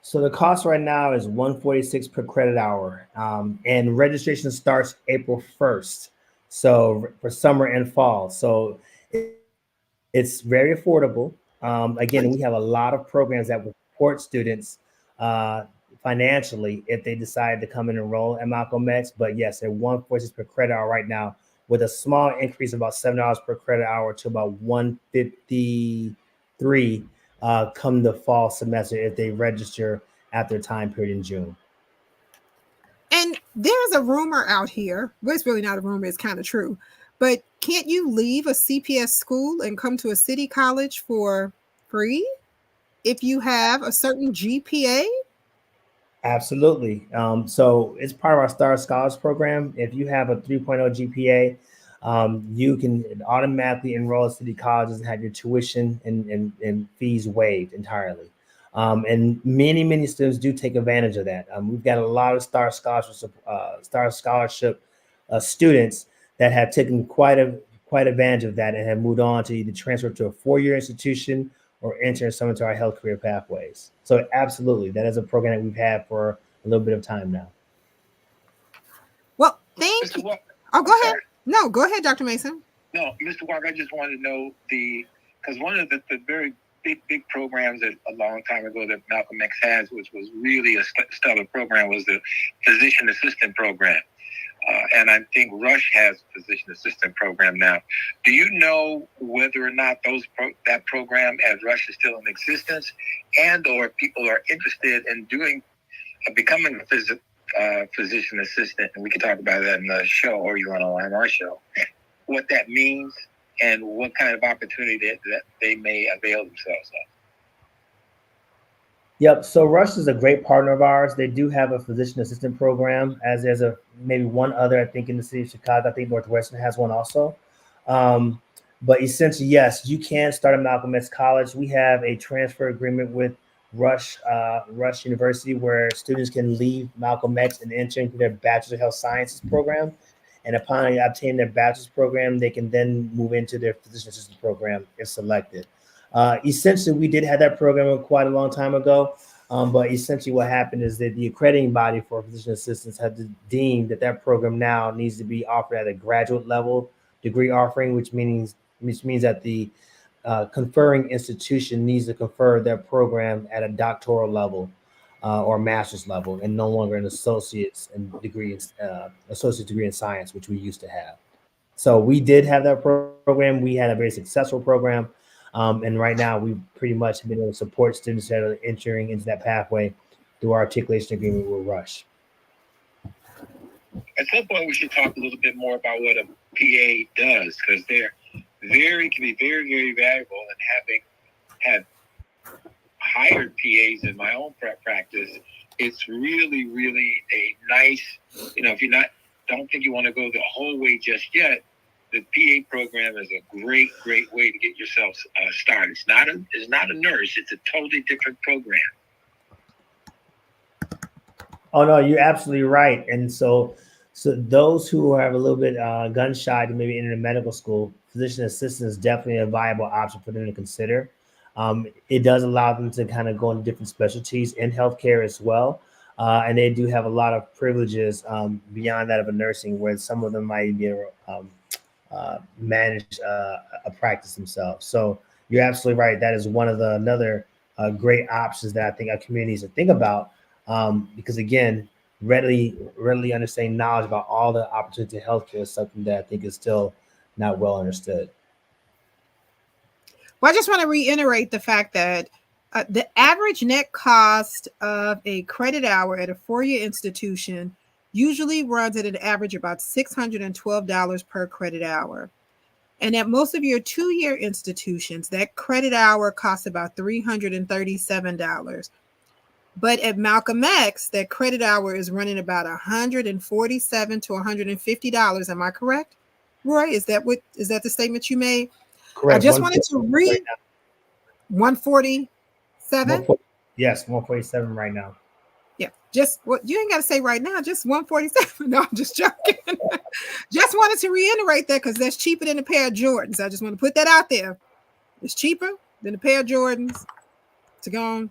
So the cost right now is $146 per credit hour, and registration starts April 1st. So for summer and fall, so it's very affordable. Again, we have a lot of programs that will support students uh, financially if they decide to come and enroll at Malcolm X. But yes, at $146 per credit hour right now, with a small increase of about $7 per credit hour to about $153 come the fall semester if they register at their time period in June. And there's a rumor out here, well, it's really not a rumor, it's kind of true, but can't you leave a CPS school and come to a city college for free if you have a certain GPA? Absolutely. So it's part of our Star Scholars program. If you have a 3.0 GPA, you can automatically enroll at city colleges and have your tuition and fees waived entirely. And many students do take advantage of that. We've got a lot of Star Scholarship students that have taken quite advantage of that and have moved on to either transfer to a 4-year institution or enter some into our health career pathways. So absolutely, that is a program that we've had for a little bit of time now. Well, thank you. Oh, go ahead. No, go ahead, Dr. Mason. No, Mr. Walker, I just wanted to know because one of the very big programs that a long time ago that Malcolm X has, which was really a stellar program, was the physician assistant program. And I think Rush has a physician assistant program now. Do you know whether or not that program at Rush is still in existence, and or people are interested in becoming a physician assistant? And we can talk about that in the show, or you want to on our show, what that means and what kind of opportunity that they may avail themselves of. Yep. So Rush is a great partner of ours. They do have a physician assistant program, as there's maybe one other, I think, in the city of Chicago. I think Northwestern has one also. But essentially, yes, you can start at Malcolm X College. We have a transfer agreement with Rush University where students can leave Malcolm X and enter into their Bachelor of Health Sciences program. And upon obtaining their bachelor's program, they can then move into their physician assistant program if selected. Essentially, we did have that program quite a long time ago, but essentially what happened is that the accrediting body for physician assistants had deemed that program now needs to be offered at a graduate level degree offering, which means that the conferring institution needs to confer their program at a doctoral level or master's level, and no longer an associate degree in science, which we used to have. So we did have that program. We had a very successful program. And right now, we've pretty much been able to support students that are entering into that pathway through our articulation agreement with Rush. At some point, we should talk a little bit more about what a PA does, because they're can be very, very valuable. And having had hired PAs in my own practice, it's really, really a nice, if you're don't think you want to go the whole way just yet, the PA program is a great way to get yourself started. It's not a nurse. It's a totally different program. Oh, no, you're absolutely right. And so those who have a little bit gun shy to maybe enter medical school, physician assistant is definitely a viable option for them to consider. It does allow them to kind of go into different specialties in healthcare as well. And they do have a lot of privileges beyond that of a nursing, where some of them might be able to manage a practice themselves. So you're absolutely right. That is one of another great options that I think our community needs to think about. Because again, readily understanding knowledge about all the opportunities in healthcare is something that I think is still not well understood. Well, I just want to reiterate the fact that the average net cost of a credit hour at a 4-year institution usually runs at an average about $612 per credit hour. And at most of your 2-year institutions, that credit hour costs about $337. But at Malcolm X, that credit hour is running about $147 to $150. Am I correct, Roy? Is that the statement you made? Correct. I just wanted to read 147. Yes, 147 right now. Yeah, you ain't got to say right now, just 147. No, I'm just joking. Just wanted to reiterate that because that's cheaper than a pair of Jordans. I just want to put that out there. It's cheaper than a pair of Jordans. to go on.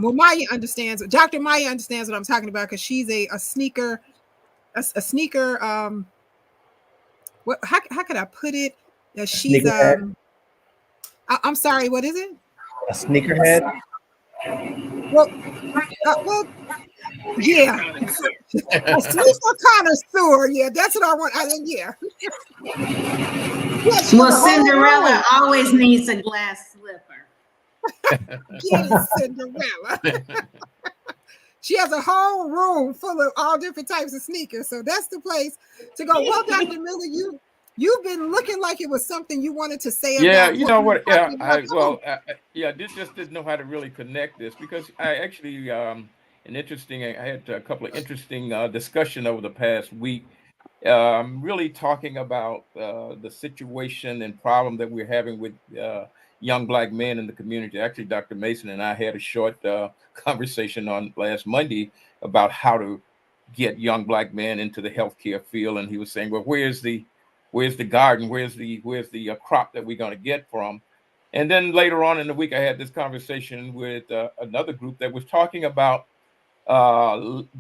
Well, Maya understands. Dr. Maya understands what I'm talking about because she's a sneaker, a sneaker. What? How could I put it? She's Sneakerhead. I'm sorry. What is it? A sneakerhead. Well, yeah, a sneaker connoisseur. Yeah, that's what I want. Yeah. Yeah, she has Well, a whole Cinderella room. always needs a glass slipper. Yes, Cinderella. She has a whole room full of all different types of sneakers. So that's the place to go. Well, Dr. Miller, you've been looking like it was something you wanted to say Yeah, about you what know we were what? Yeah, talking about. Come on. yeah, just didn't know how to really connect this because I actually I had a couple of interesting discussion over the past week. Really talking about the situation and problem that we're having with young black men in the community. Actually, Dr. Mason and I had a short conversation on last Monday about how to get young black men into the healthcare field, and he was saying, "Well, where's the garden? Where's the crop that we're going to get from?" And then later on in the week, I had this conversation with another group that was talking about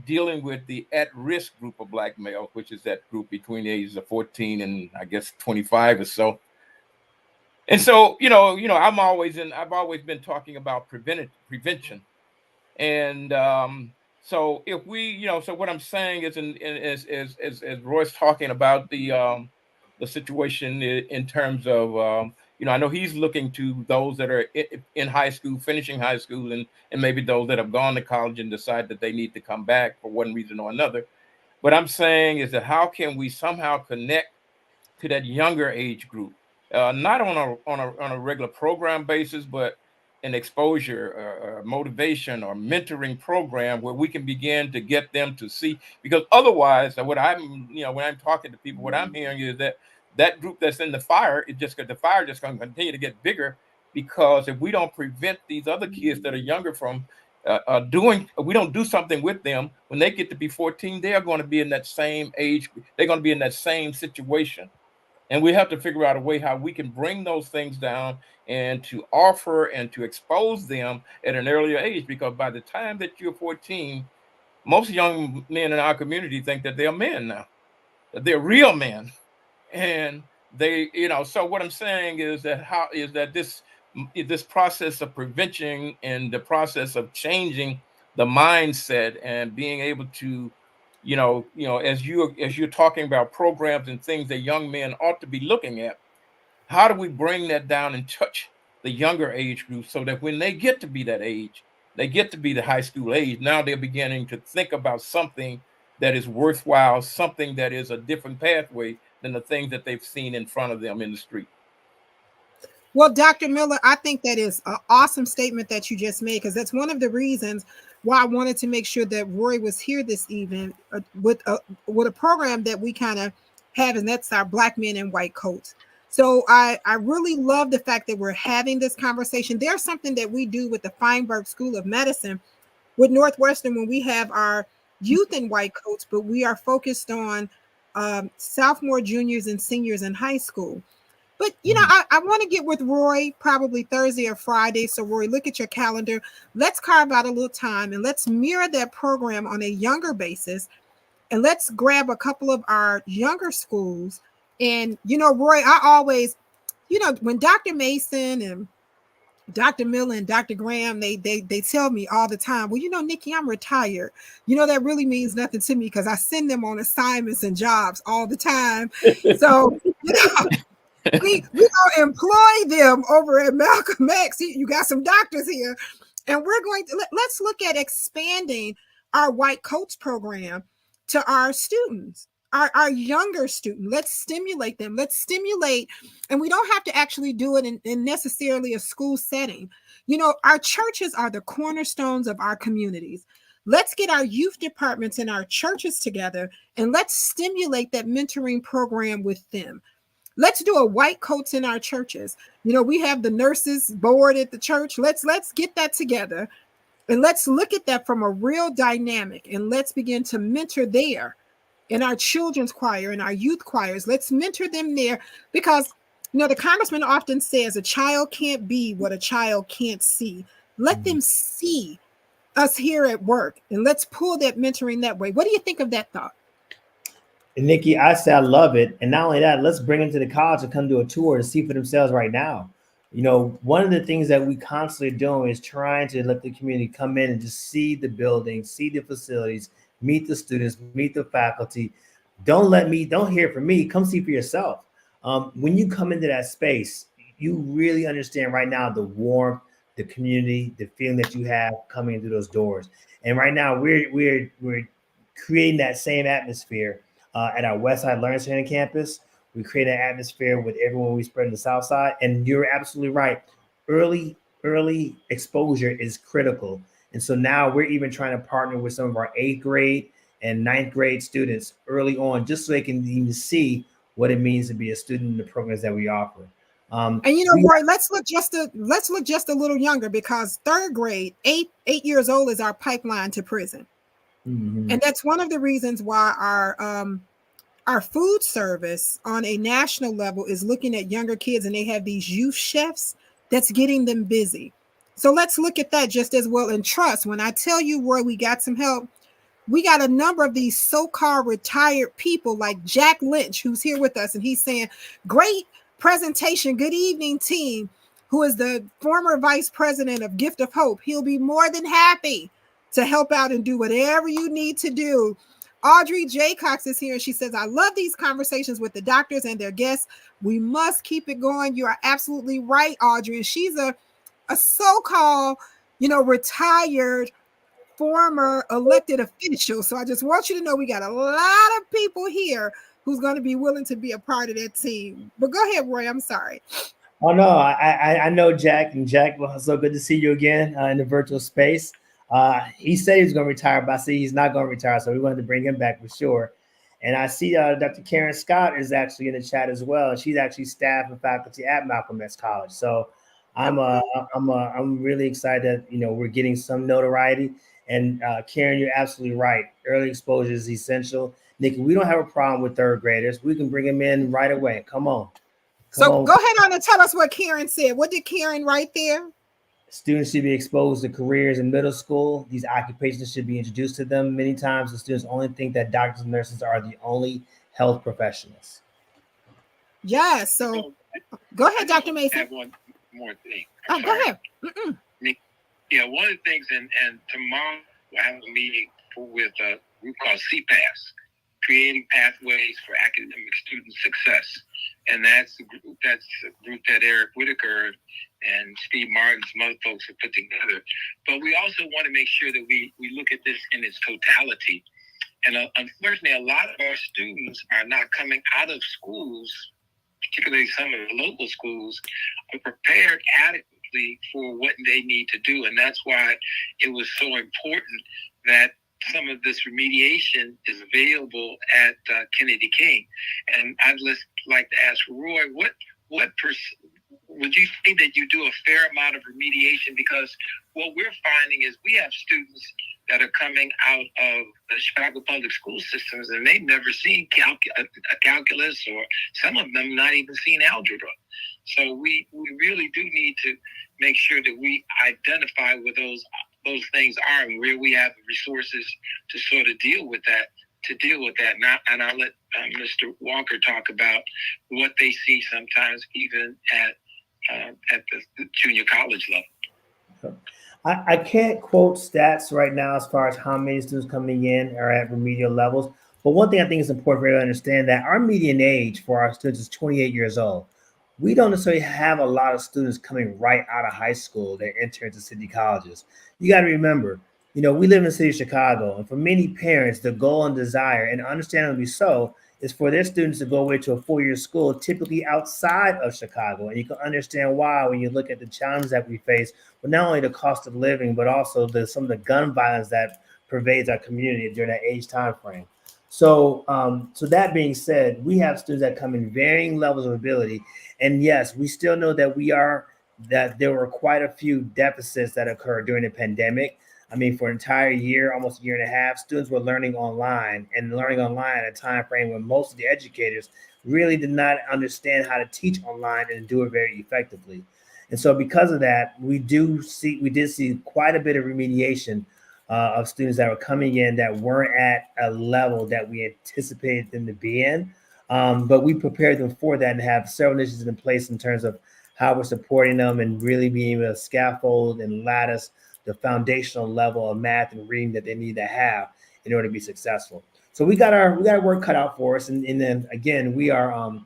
dealing with the at-risk group of black males, which is that group between the ages of 14 and I guess 25 or so. And so, I've always been talking about prevention. And so if we, so what I'm saying is, as Roy's talking about the situation in terms of, I know he's looking to those that are in high school, finishing high school, and maybe those that have gone to college and decide that they need to come back for one reason or another. What I'm saying is that how can we somehow connect to that younger age group, not on a regular program basis, but an exposure, motivation, or mentoring program where we can begin to get them to see. Because otherwise, what I'm, when I'm talking to people, what I'm hearing is that that group that's in the fire, the fire just going to continue to get bigger. Because if we don't prevent these other kids that are younger from we don't do something with them when they get to be 14, they are going to be in that same age. They're going to be in that same situation. And we have to figure out a way how we can bring those things down and to offer and to expose them at an earlier age. Because by the time that you're 14, most young men in our community think that they're men now, that they're real men. And so what I'm saying is that this process of prevention and the process of changing the mindset and being able to as you're talking about programs and things that young men ought to be looking at, how do we bring that down and touch the younger age group so that when they get to be that age, they get to be the high school age, now they're beginning to think about something that is worthwhile, something that is a different pathway than the things that they've seen in front of them in the street. Well, Dr. Miller, I think that is an awesome statement that you just made because that's one of the reasons why I wanted to make sure that Roy was here this evening with a program that we kind of have, and that's our Black Men in White Coats. So I really love the fact that we're having this conversation. There's something that we do with the Feinberg School of Medicine with Northwestern when we have our youth in white coats, but we are focused on sophomore, juniors, and seniors in high school. But I want to get with Roy probably Thursday or Friday. So Roy, look at your calendar. Let's carve out a little time and let's mirror that program on a younger basis. And let's grab a couple of our younger schools. And Roy, I always, when Dr. Mason and Dr. Miller and Dr. Graham, they tell me all the time, well, Nikki, I'm retired. That really means nothing to me because I send them on assignments and jobs all the time. So, we don't employ them over at Malcolm X. You got some doctors here, and we're going to let's look at expanding our white coats program to our students, our younger students. Let's stimulate them. Let's stimulate, and we don't have to actually do it in necessarily a school setting. Our churches are the cornerstones of our communities. Let's get our youth departments and our churches together, and let's stimulate that mentoring program with them. Let's do a white coats in our churches. We have the nurses board at the church. Let's get that together and let's look at that from a real dynamic and let's begin to mentor there in our children's choir and our youth choirs. Let's mentor them there because the congressman often says a child can't be what a child can't see. Let them see us here at work, and let's pull that mentoring that way. What do you think of that thought? And Nikki, I say I love it. And not only that, let's bring them to the college and come do a tour to see for themselves right now. You know, one of the things that we constantly doing is trying to let the community come in and just see the building, see the facilities, meet the students, meet the faculty. Don't hear from me. Come see for yourself. When you come into that space, you really understand right now the warmth, the community, the feeling that you have coming into those doors. And right now, we're creating that same atmosphere at our Westside Learning Center campus. We create an atmosphere with everyone we spread in the South Side. And you're absolutely right. Early exposure is critical. And so now we're even trying to partner with some of our 8th grade and 9th grade students early on, just so they can even see what it means to be a student in the programs that we offer. And you know, Roy, let's look just a little younger, because 3rd grade, 8 years old, is our pipeline to prison. Mm-hmm. And that's one of the reasons why our food service on a national level is looking at younger kids, and they have these youth chefs that's getting them busy. So let's look at that just as well. And trust, when I tell you, Roy, we got some help. We got a number of these so-called retired people like Jack Lynch, who's here with us, and he's saying, great presentation. Good evening, team, who is the former vice president of Gift of Hope. He'll be more than happy to help out and do whatever you need to do. Audrey J. Cox is here, and she says, I love these conversations with the doctors and their guests. We must keep it going. You are absolutely right, Audrey. And she's a so-called, retired former elected official. So I just want you to know we got a lot of people here who's going to be willing to be a part of that team. But go ahead, Roy. I'm sorry. Oh no, I know Jack, and Jack, well, so good to see you again in the virtual space. He said he was going to retire, but I see he's not going to retire, so we wanted to bring him back for sure. And I see Dr. Karen Scott is actually in the chat as well, and she's actually staff and faculty at Malcolm X College. So I'm really excited that we're getting some notoriety. And Karen, you're absolutely right. Early exposure is essential. Nikki, we don't have a problem with 3rd graders. We can bring them in right away. Come on. So go ahead on and tell us what Karen said. What did Karen write there? Students should be exposed to careers in middle school. These occupations should be introduced to them. Many times the students only think that doctors and nurses are the only health professionals. Yeah, so go ahead, Dr. Mason. I have one more thing. Oh, go ahead. Yeah, one of the things, and tomorrow we'll have a meeting with a group called CPAS, Creating Pathways for Academic Student Success. And that's the group that Eric Whitaker and Steve Martin, some other folks have put together. But we also want to make sure that we look at this in its totality. And unfortunately, a lot of our students are not coming out of schools, particularly some of the local schools, are prepared adequately for what they need to do. And that's why it was so important that some of this remediation is available at Kennedy King. And I'd just like to ask Roy, what would you think that you do a fair amount of remediation? Because what we're finding is we have students that are coming out of the Chicago public school systems, and they've never seen calculus, or some of them not even seen algebra. So we really do need to make sure that we identify where those things are and where we have the resources to sort of deal with that. And I'll let Mr. Walker talk about what they see sometimes even at the junior college level. I can't quote stats right now as far as how many students coming in are at remedial levels. But one thing I think is important for you to understand, that our median age for our students is 28 years old. We don't necessarily have a lot of students coming right out of high school that enter into city colleges. You got to remember, we live in the city of Chicago, and for many parents, the goal and desire, and understandably so, is for their students to go away to a 4-year school, typically outside of Chicago. And you can understand why when you look at the challenges that we face, with not only the cost of living, but also some of the gun violence that pervades our community during that age time frame. So that being said, we have students that come in varying levels of ability. And yes, we still know that there were quite a few deficits that occurred during the pandemic. I mean, for an entire year, almost a year and a half, students were learning online at a time frame when most of the educators really did not understand how to teach online and do it very effectively. And so because of that, we did see quite a bit of remediation of students that were coming in that weren't at a level that we anticipated them to be in. But we prepared them for that and have several initiatives in place in terms of how we're supporting them and really being able to scaffold and lattice the foundational level of math and reading that they need to have in order to be successful. So we got our work cut out for us, and then again we are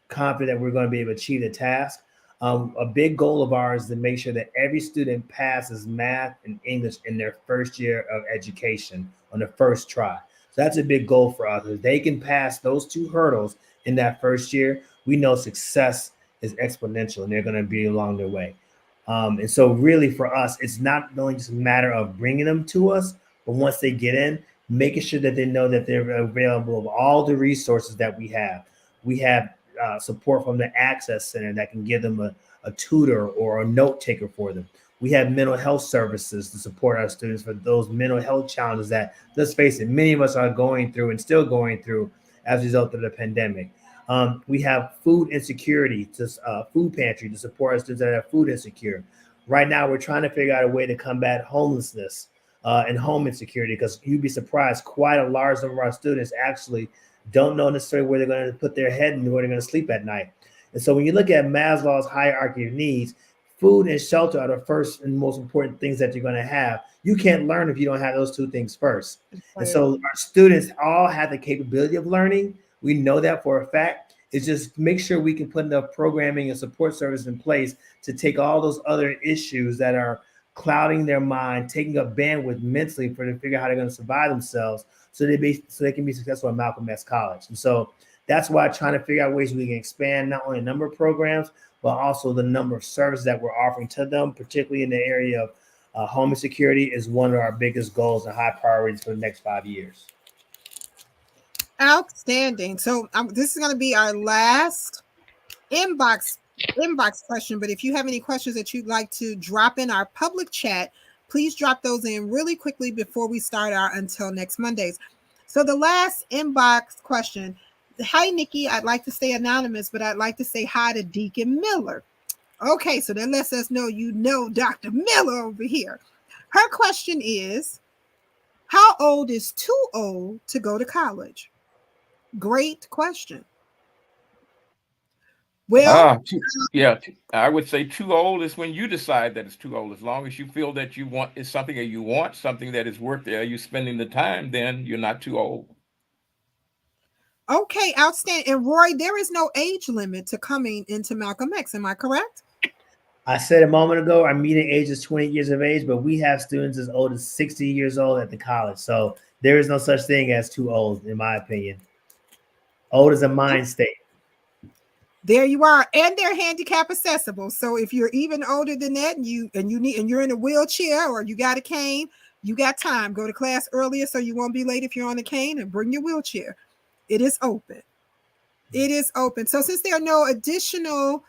confident that we're going to be able to achieve the task. A big goal of ours is to make sure that every student passes math and English in their first year of education on the first try. So that's a big goal for us. If they can pass those two hurdles in that first year, we know success is exponential and they're going to be along their way. And so really for us, it's not only just a matter of bringing them to us, but once they get in, making sure that they know that they're available of all the resources that we have. We have support from the Access Center that can give them a tutor or a note taker for them. We have mental health services to support our students for those mental health challenges that, let's face it, many of us are going through and still going through as a result of the pandemic. We have food insecurity, food pantry to support our students that are food insecure. Right now, we're trying to figure out a way to combat homelessness and home insecurity, because you'd be surprised, quite a large number of our students actually don't know necessarily where they're going to put their head and where they're going to sleep at night. And so when you look at Maslow's hierarchy of needs, food and shelter are the first and most important things that you're going to have. You can't learn if you don't have those two things first. Right. And so our students all have the capability of learning. We know that for a fact. It's just make sure we can put enough programming and support service in place to take all those other issues that are clouding their mind, taking up bandwidth mentally for them to figure out how they're going to survive themselves, so they can be successful at Malcolm X College. And so that's why trying to figure out ways we can expand not only the number of programs, but also the number of services that we're offering to them, particularly in the area of home insecurity, is one of our biggest goals and high priorities for the next 5 years. Outstanding. So this is going to be our last inbox question, but if you have any questions that you'd like to drop in our public chat, please drop those in really quickly before we start our Until Next Mondays. So the last inbox question: hi, Nikki, I'd like to stay anonymous, but I'd like to say hi to Deacon Miller. Okay, so that lets us know you know Dr. Miller over here. Her question is, how old is too old to go to college? Great question. Well, I would say too old is when you decide that it's too old. As long as you feel that you want is something that you want, something that is worth you spending the time, then you're not too old. Okay, outstanding. And Roy, there is no age limit to coming into Malcolm X. Am I correct? I said a moment ago, our median age is 20 years of age, but we have students as old as 60 years old at the college. So there is no such thing as too old, in my opinion. Old is a mind state. There you are, and they're handicap accessible. So if you're even older than that, and you're in a wheelchair or you got a cane, you got time. Go to class earlier so you won't be late if you're on a cane, and bring your wheelchair. It is open. It is open. So since there are no additional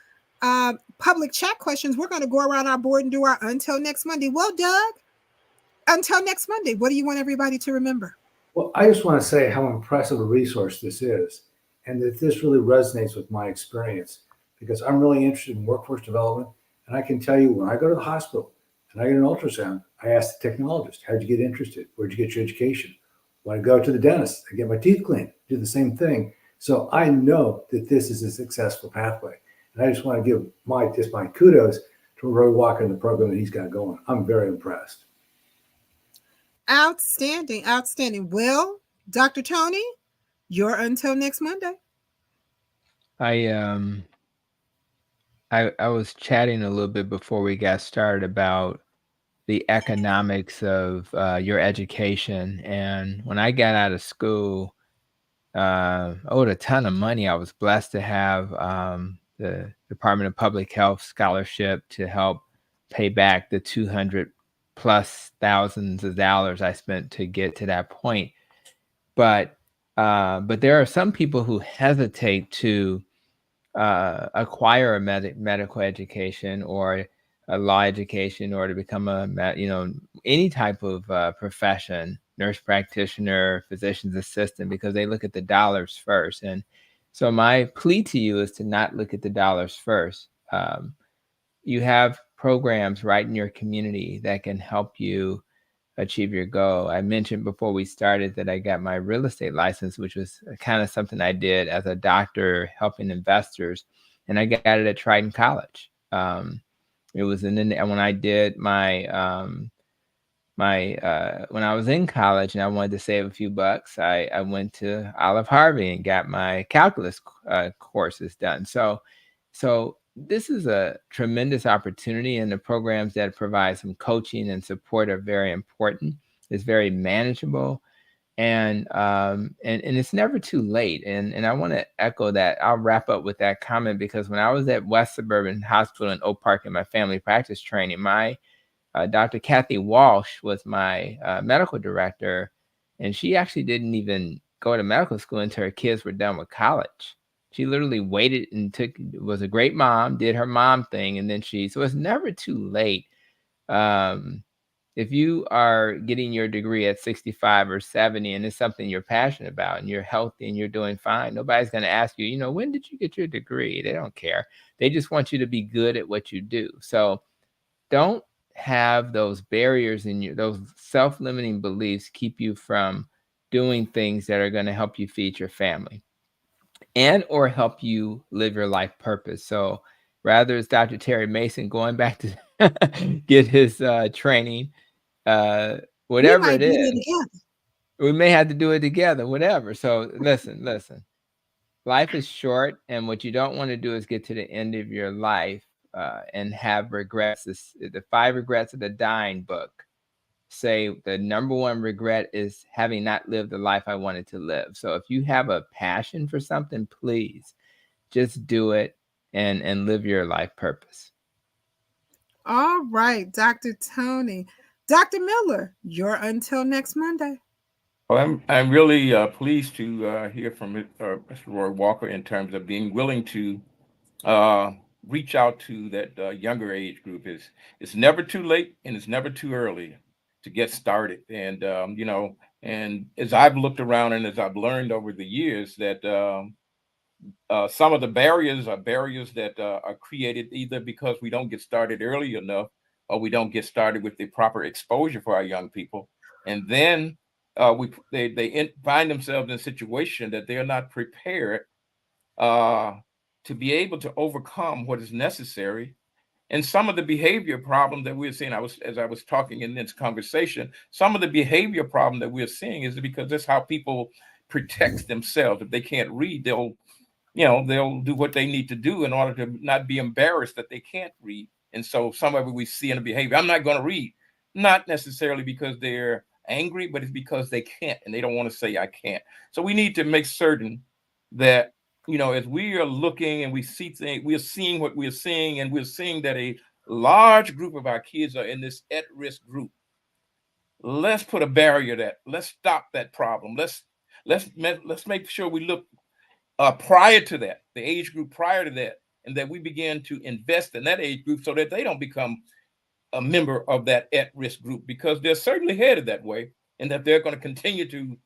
public chat questions, we're going to go around our board and do our Until Next Monday. Well, Doug, until next Monday, what do you want everybody to remember? Well, I just want to say how impressive a resource this is, and that this really resonates with my experience, because I'm really interested in workforce development. And I can tell you, when I go to the hospital and I get an ultrasound, I ask the technologist, how'd you get interested? Where'd you get your education? When I go to the dentist, I get my teeth cleaned, do the same thing. So I know that this is a successful pathway. And I just want to give my kudos to Roy Walker and the program that he's got going. I'm very impressed. Outstanding, outstanding. Well, Dr. Tony, you're Until Next Monday. I was chatting a little bit before we got started about the economics of your education. And when I got out of school, owed a ton of money. I was blessed to have the Department of Public Health scholarship to help pay back the 200 plus thousands of dollars I spent to get to that point. But there are some people who hesitate to acquire a medical education or a law education, or to become any type of profession, nurse practitioner, physician's assistant, because they look at the dollars first. And So my plea to you is to not look at the dollars first. You have programs right in your community that can help you achieve your goal. I mentioned before we started that I got my real estate license, which was kind of something I did as a doctor helping investors, and I got it at Triton College. It was when I did my when I was in college and I wanted to save a few bucks, I went to Olive Harvey and got my calculus courses done. So this is a tremendous opportunity, and the programs that provide some coaching and support are very important. It's very manageable, and it's never too late. And I want to echo that. I'll wrap up with that comment because when I was at West Suburban Hospital in Oak Park in my family practice training, my Dr. Kathy Walsh was my medical director, and she actually didn't even go to medical school until her kids were done with college. She literally waited and was a great mom, did her mom thing, and then so it's never too late. If you are getting your degree at 65 or 70 and it's something you're passionate about and you're healthy and you're doing fine, nobody's going to ask you, when did you get your degree? They don't care. They just want you to be good at what you do. So don't have those barriers in those self-limiting beliefs keep you from doing things that are going to help you feed your family and or help you live your life purpose. So rather it's Dr. Terry Mason going back to get his training, whatever it is, we may have to do it together, whatever. So listen, life is short, and what you don't want to do is get to the end of your life and have regrets. The 5 regrets of the dying book say the number one regret is having not lived the life I wanted to live. So if you have a passion for something, please just do it and live your life purpose. All right, Dr. Tony. Dr. Miller, you're until next Monday. Well, I'm really pleased to hear from Mr. Roy Walker in terms of being willing to reach out to that younger age group. It's never too late and it's never too early to get started. And and as I've looked around and as I've learned over the years that some of the barriers are barriers that are created either because we don't get started early enough or we don't get started with the proper exposure for our young people, and then they find themselves in a situation that they're not prepared to be able to overcome what is necessary. And some of the behavior problem that we're seeing, as I was talking in this conversation, some of the behavior problem that we're seeing is because that's how people protect themselves. If they can't read, they'll do what they need to do in order to not be embarrassed that they can't read. And so some of it we see in the behavior, I'm not going to read, not necessarily because they're angry, but it's because they can't and they don't want to say I can't. So we need to make certain that, as we are looking and we see things, we're seeing what we're seeing, and we're seeing that a large group of our kids are in this at-risk group. Let's put a barrier to that. Let's stop that problem. Let's make sure we look prior to that, the age group prior to that, and that we begin to invest in that age group so that they don't become a member of that at-risk group, because they're certainly headed that way, and that they're going to continue to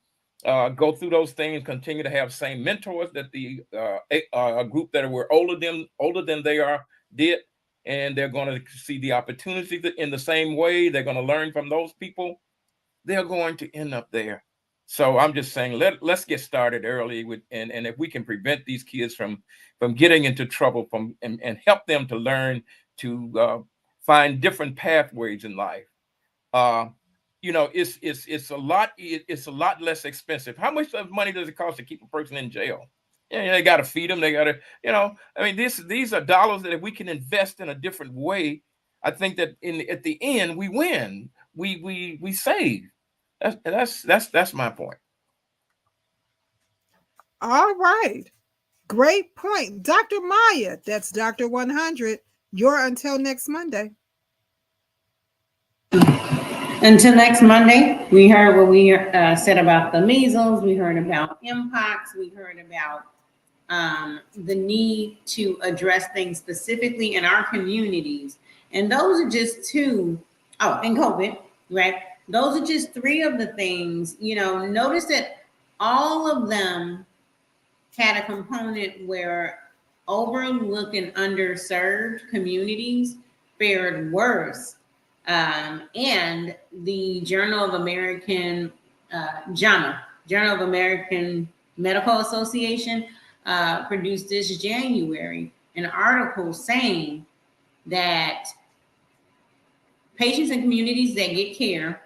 go through those things, continue to have same mentors that the a group that were older than they are did, and they're going to see the opportunity in the same way. They're going to learn from those people. They're going to end up there. So I'm just saying, let's get started early with, and if we can prevent these kids from getting into trouble, and help them to learn to find different pathways in life. It's a lot less expensive. How much money does it cost to keep a person in jail? Yeah, they got to feed them. They got to, these are dollars that if we can invest in a different way, I think that at the end we win. We save. That's my point. All right. Great point. Dr. Maya, that's Dr. 100. You're until next Monday. Until next Monday, we heard what we said about the measles. We heard about mpox. We heard about the need to address things specifically in our communities. And those are just two. Oh, and COVID, right? Those are just 3 of the things. Notice that all of them had a component where overlooked and underserved communities fared worse. And the Journal of American, JAMA, Journal of American Medical Association, produced this January an article saying that patients in communities that get care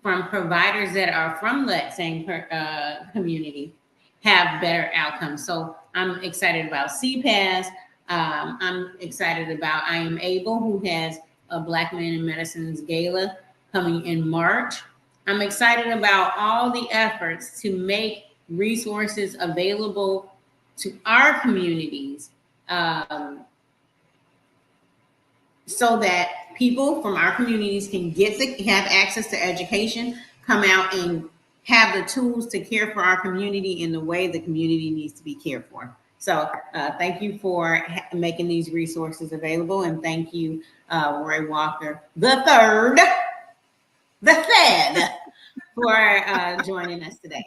from providers that are from that same community have better outcomes. So I'm excited about CPAS. I'm excited about I Am Able, who has a Black Men in Medicine's Gala coming in March. I'm excited about all the efforts to make resources available to our communities, so that people from our communities can have access to education, come out and have the tools to care for our community in the way the community needs to be cared for. So thank you for making these resources available, and thank you, Roy Walker the third, for joining us today.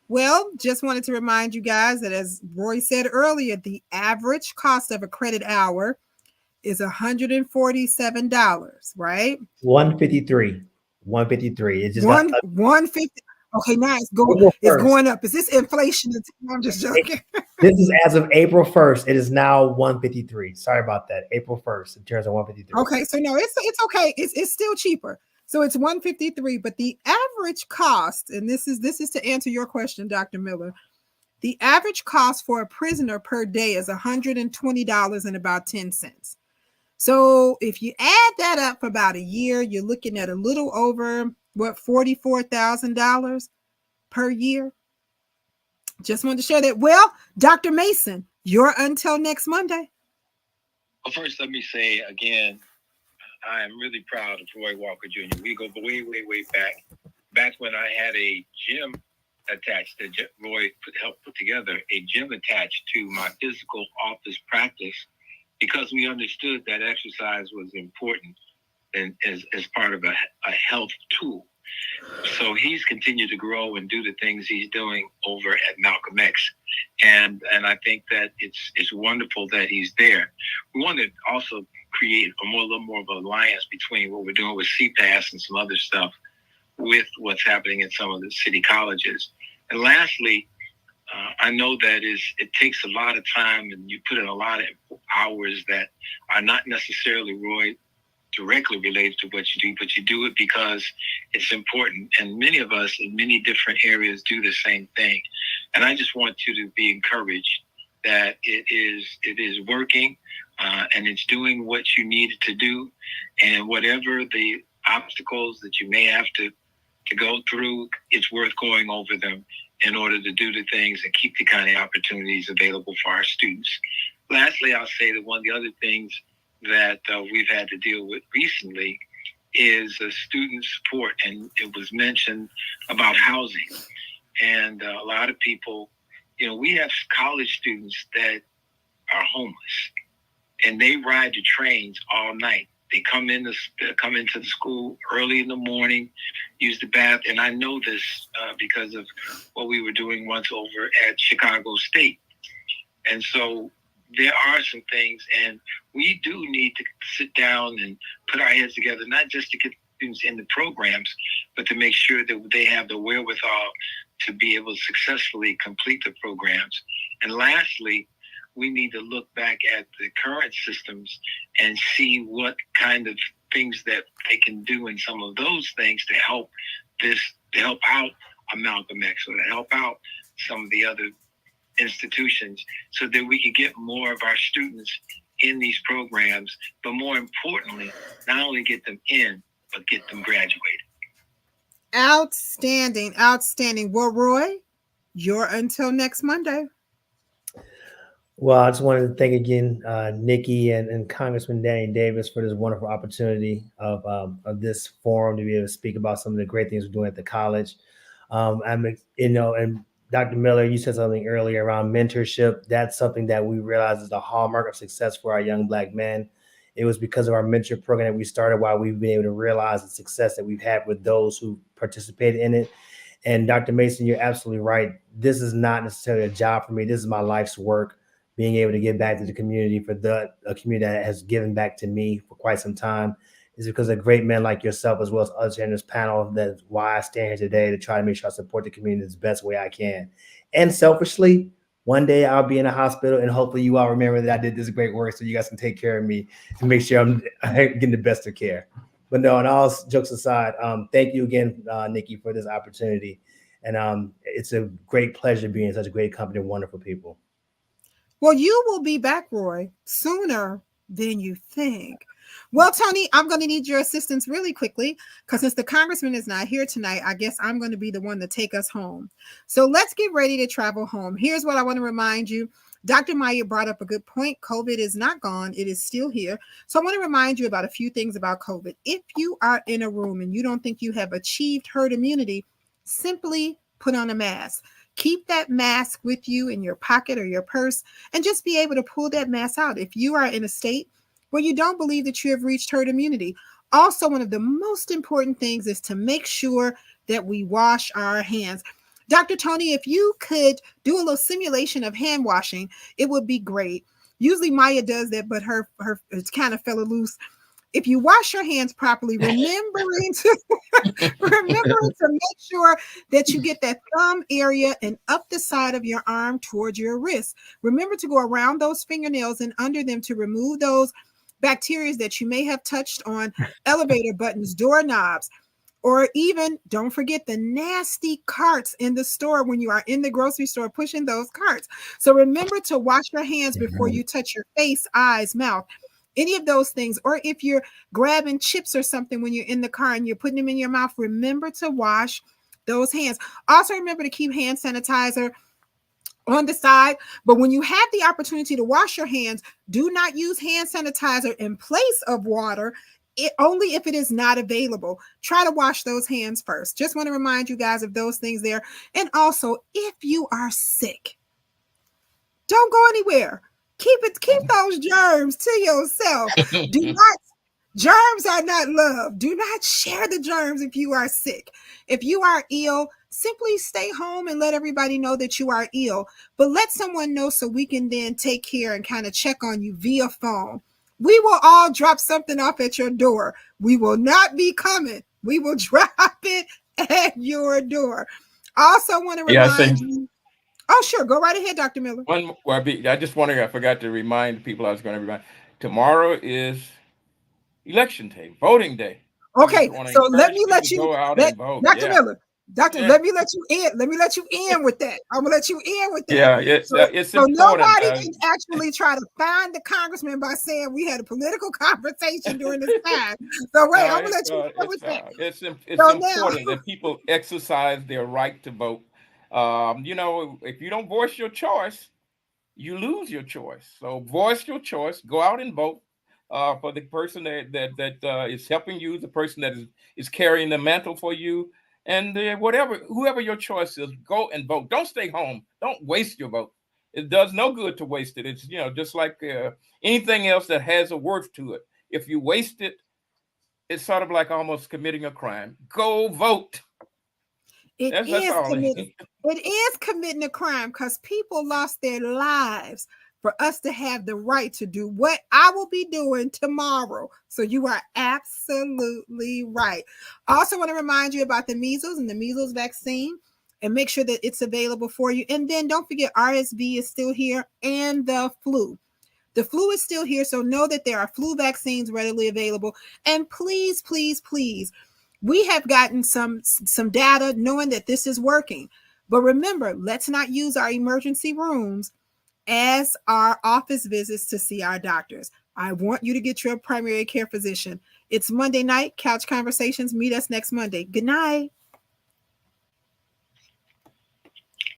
Well, just wanted to remind you guys that, as Roy said earlier, the average cost of a credit hour is $147, right? 153. 153. It's just 150. Okay, now it's going up. Is this inflation? I'm just joking. This is as of April 1st. It is now 153. Sorry about that. April 1st in terms of 153. Okay, so no, it's okay. It's still cheaper. So it's 153, but the average cost, and this is to answer your question, Dr. Miller. The average cost for a prisoner per day is $120 and about 10 cents. So if you add that up for about a year, you're looking at a little over $44,000 per year. Just wanted to share that. Well, Dr. Mason, you're until next Monday. Well, first, let me say again, I am really proud of Roy Walker Jr. We go way, way, way back when I had a gym attached that Roy helped put together, a gym attached to my physical office practice, because we understood that exercise was important and as part of a health tool. So he's continued to grow and do the things he's doing over at Malcolm X. And I think that it's wonderful that he's there. We want to also create a little more of an alliance between what we're doing with CPAS and some other stuff with what's happening in some of the city colleges. And lastly, I know that it takes a lot of time, and you put in a lot of hours that are not necessarily, Roy, directly related to what you do, but you do it because it's important. And many of us in many different areas do the same thing. And I just want you to be encouraged that it is working, and it's doing what you need it to do. And whatever the obstacles that you may have to go through, it's worth going over them in order to do the things and keep the kind of opportunities available for our students. Lastly, I'll say that one of the other things that we've had to deal with recently is student support. And it was mentioned about housing. And a lot of people, we have college students that are homeless, and they ride the trains all night. They come into the school early in the morning, use the bath. And I know this because of what we were doing once over at Chicago State. And so there are some things, and we do need to sit down and put our heads together, not just to get students in the programs, but to make sure that they have the wherewithal to be able to successfully complete the programs. And lastly, we need to look back at the current systems and see what kind of things that they can do in some of those things to help out a Malcolm X, or to help out some of the other institutions, so that we can get more of our students in these programs, but more importantly, not only get them in, but get them graduated. Outstanding. Well, Roy, you're until next Monday. Well, I just wanted to thank again Nikki and Congressman Danny Davis for this wonderful opportunity of this forum to be able to speak about some of the great things we're doing at the college. And Dr. Miller, you said something earlier around mentorship. That's something that we realize is the hallmark of success for our young Black men. It was because of our mentorship program that we started, while we've been able to realize the success that we've had with those who participated in it. And Dr. Mason, you're absolutely right. This is not necessarily a job for me. This is my life's work, being able to give back to the community for a community that has given back to me for quite some time. Is because of great men like yourself, as well as others in this panel. That's why I stand here today, to try to make sure I support the community the best way I can. And selfishly, one day I'll be in a hospital, and hopefully you all remember that I did this great work, so you guys can take care of me and make sure I'm getting the best of care. But no, and all jokes aside, thank you again, Nikki, for this opportunity. And it's a great pleasure being in such a great company of wonderful people. Well, you will be back, Roy, sooner than you think. Well, Tony, I'm going to need your assistance really quickly, because since the congressman is not here tonight, I guess I'm going to be the one to take us home. So let's get ready to travel home. Here's what I want to remind you. Dr. Meyer brought up a good point. COVID is not gone. It is still here. So I want to remind you about a few things about COVID. If you are in a room and you don't think you have achieved herd immunity, simply put on a mask. Keep that mask with you in your pocket or your purse, and just be able to pull that mask out if you are in a state where you don't believe that you have reached herd immunity. Also, one of the most important things is to make sure that we wash our hands. Dr. Tony, if you could do a little simulation of hand washing, it would be great. Usually Maya does that, but her it's kind of fell loose. If you wash your hands properly, remembering to make sure that you get that thumb area and up the side of your arm towards your wrist. Remember to go around those fingernails and under them to remove those bacteria that you may have touched on elevator buttons, doorknobs, or even don't forget the nasty carts in the store when you are in the grocery store pushing those carts. So remember to wash your hands before you touch your face, eyes, mouth, any of those things. Or if you're grabbing chips or something when you're in the car and you're putting them in your mouth, remember to wash those hands. Also remember to keep hand sanitizer on the side. But when you have the opportunity to wash your hands, do not use hand sanitizer in place of water. Only if it is not available. Try to wash those hands first. Just want to remind you guys of those things there. And also, if you are sick, don't go anywhere. Keep those germs to yourself. Germs are not love. Do not share the germs if you are sick. If you are ill, simply stay home and let everybody know that you are ill. But let someone know so we can then take care and kind of check on you via phone. We will all drop something off at your door. We will not be coming. We will drop it at your door. Also want to remind you. Oh, sure. Go right ahead, Dr. Miller. I just wondering, I forgot to remind people I was going to remind. Tomorrow is election day, voting day. Okay, so let me let you go out let, and vote. Dr. Yeah. Miller. Doctor, let me let you in. Let me let you in with that. I'm gonna let you in with that. Yeah, it's so important. Nobody can actually try to find the congressman by saying we had a political conversation during this time. So wait, I'm gonna let you in with that. It's important that people exercise their right to vote. If you don't voice your choice, you lose your choice. So voice your choice. Go out and vote for the person that is helping you, the person that is carrying the mantle for you. And whoever your choice is, go and vote. Don't stay home. Don't waste your vote. It does no good to waste it. It's just like anything else that has a worth to it. If you waste it, it's sort of like almost committing a crime. Go vote. It is committing a crime because people lost their lives for us to have the right to do what I will be doing tomorrow. So you are absolutely right. I also want to remind you about the measles and the measles vaccine and make sure that it's available for you. And then don't forget RSV is still here and the flu. The flu is still here, so know that there are flu vaccines readily available. And please, please, please, we have gotten some data knowing that this is working. But remember, let's not use our emergency rooms as our office visits to see our doctors. I want you to get your primary care physician. It's Monday night, Couch Conversations. Meet us next Monday. Good night.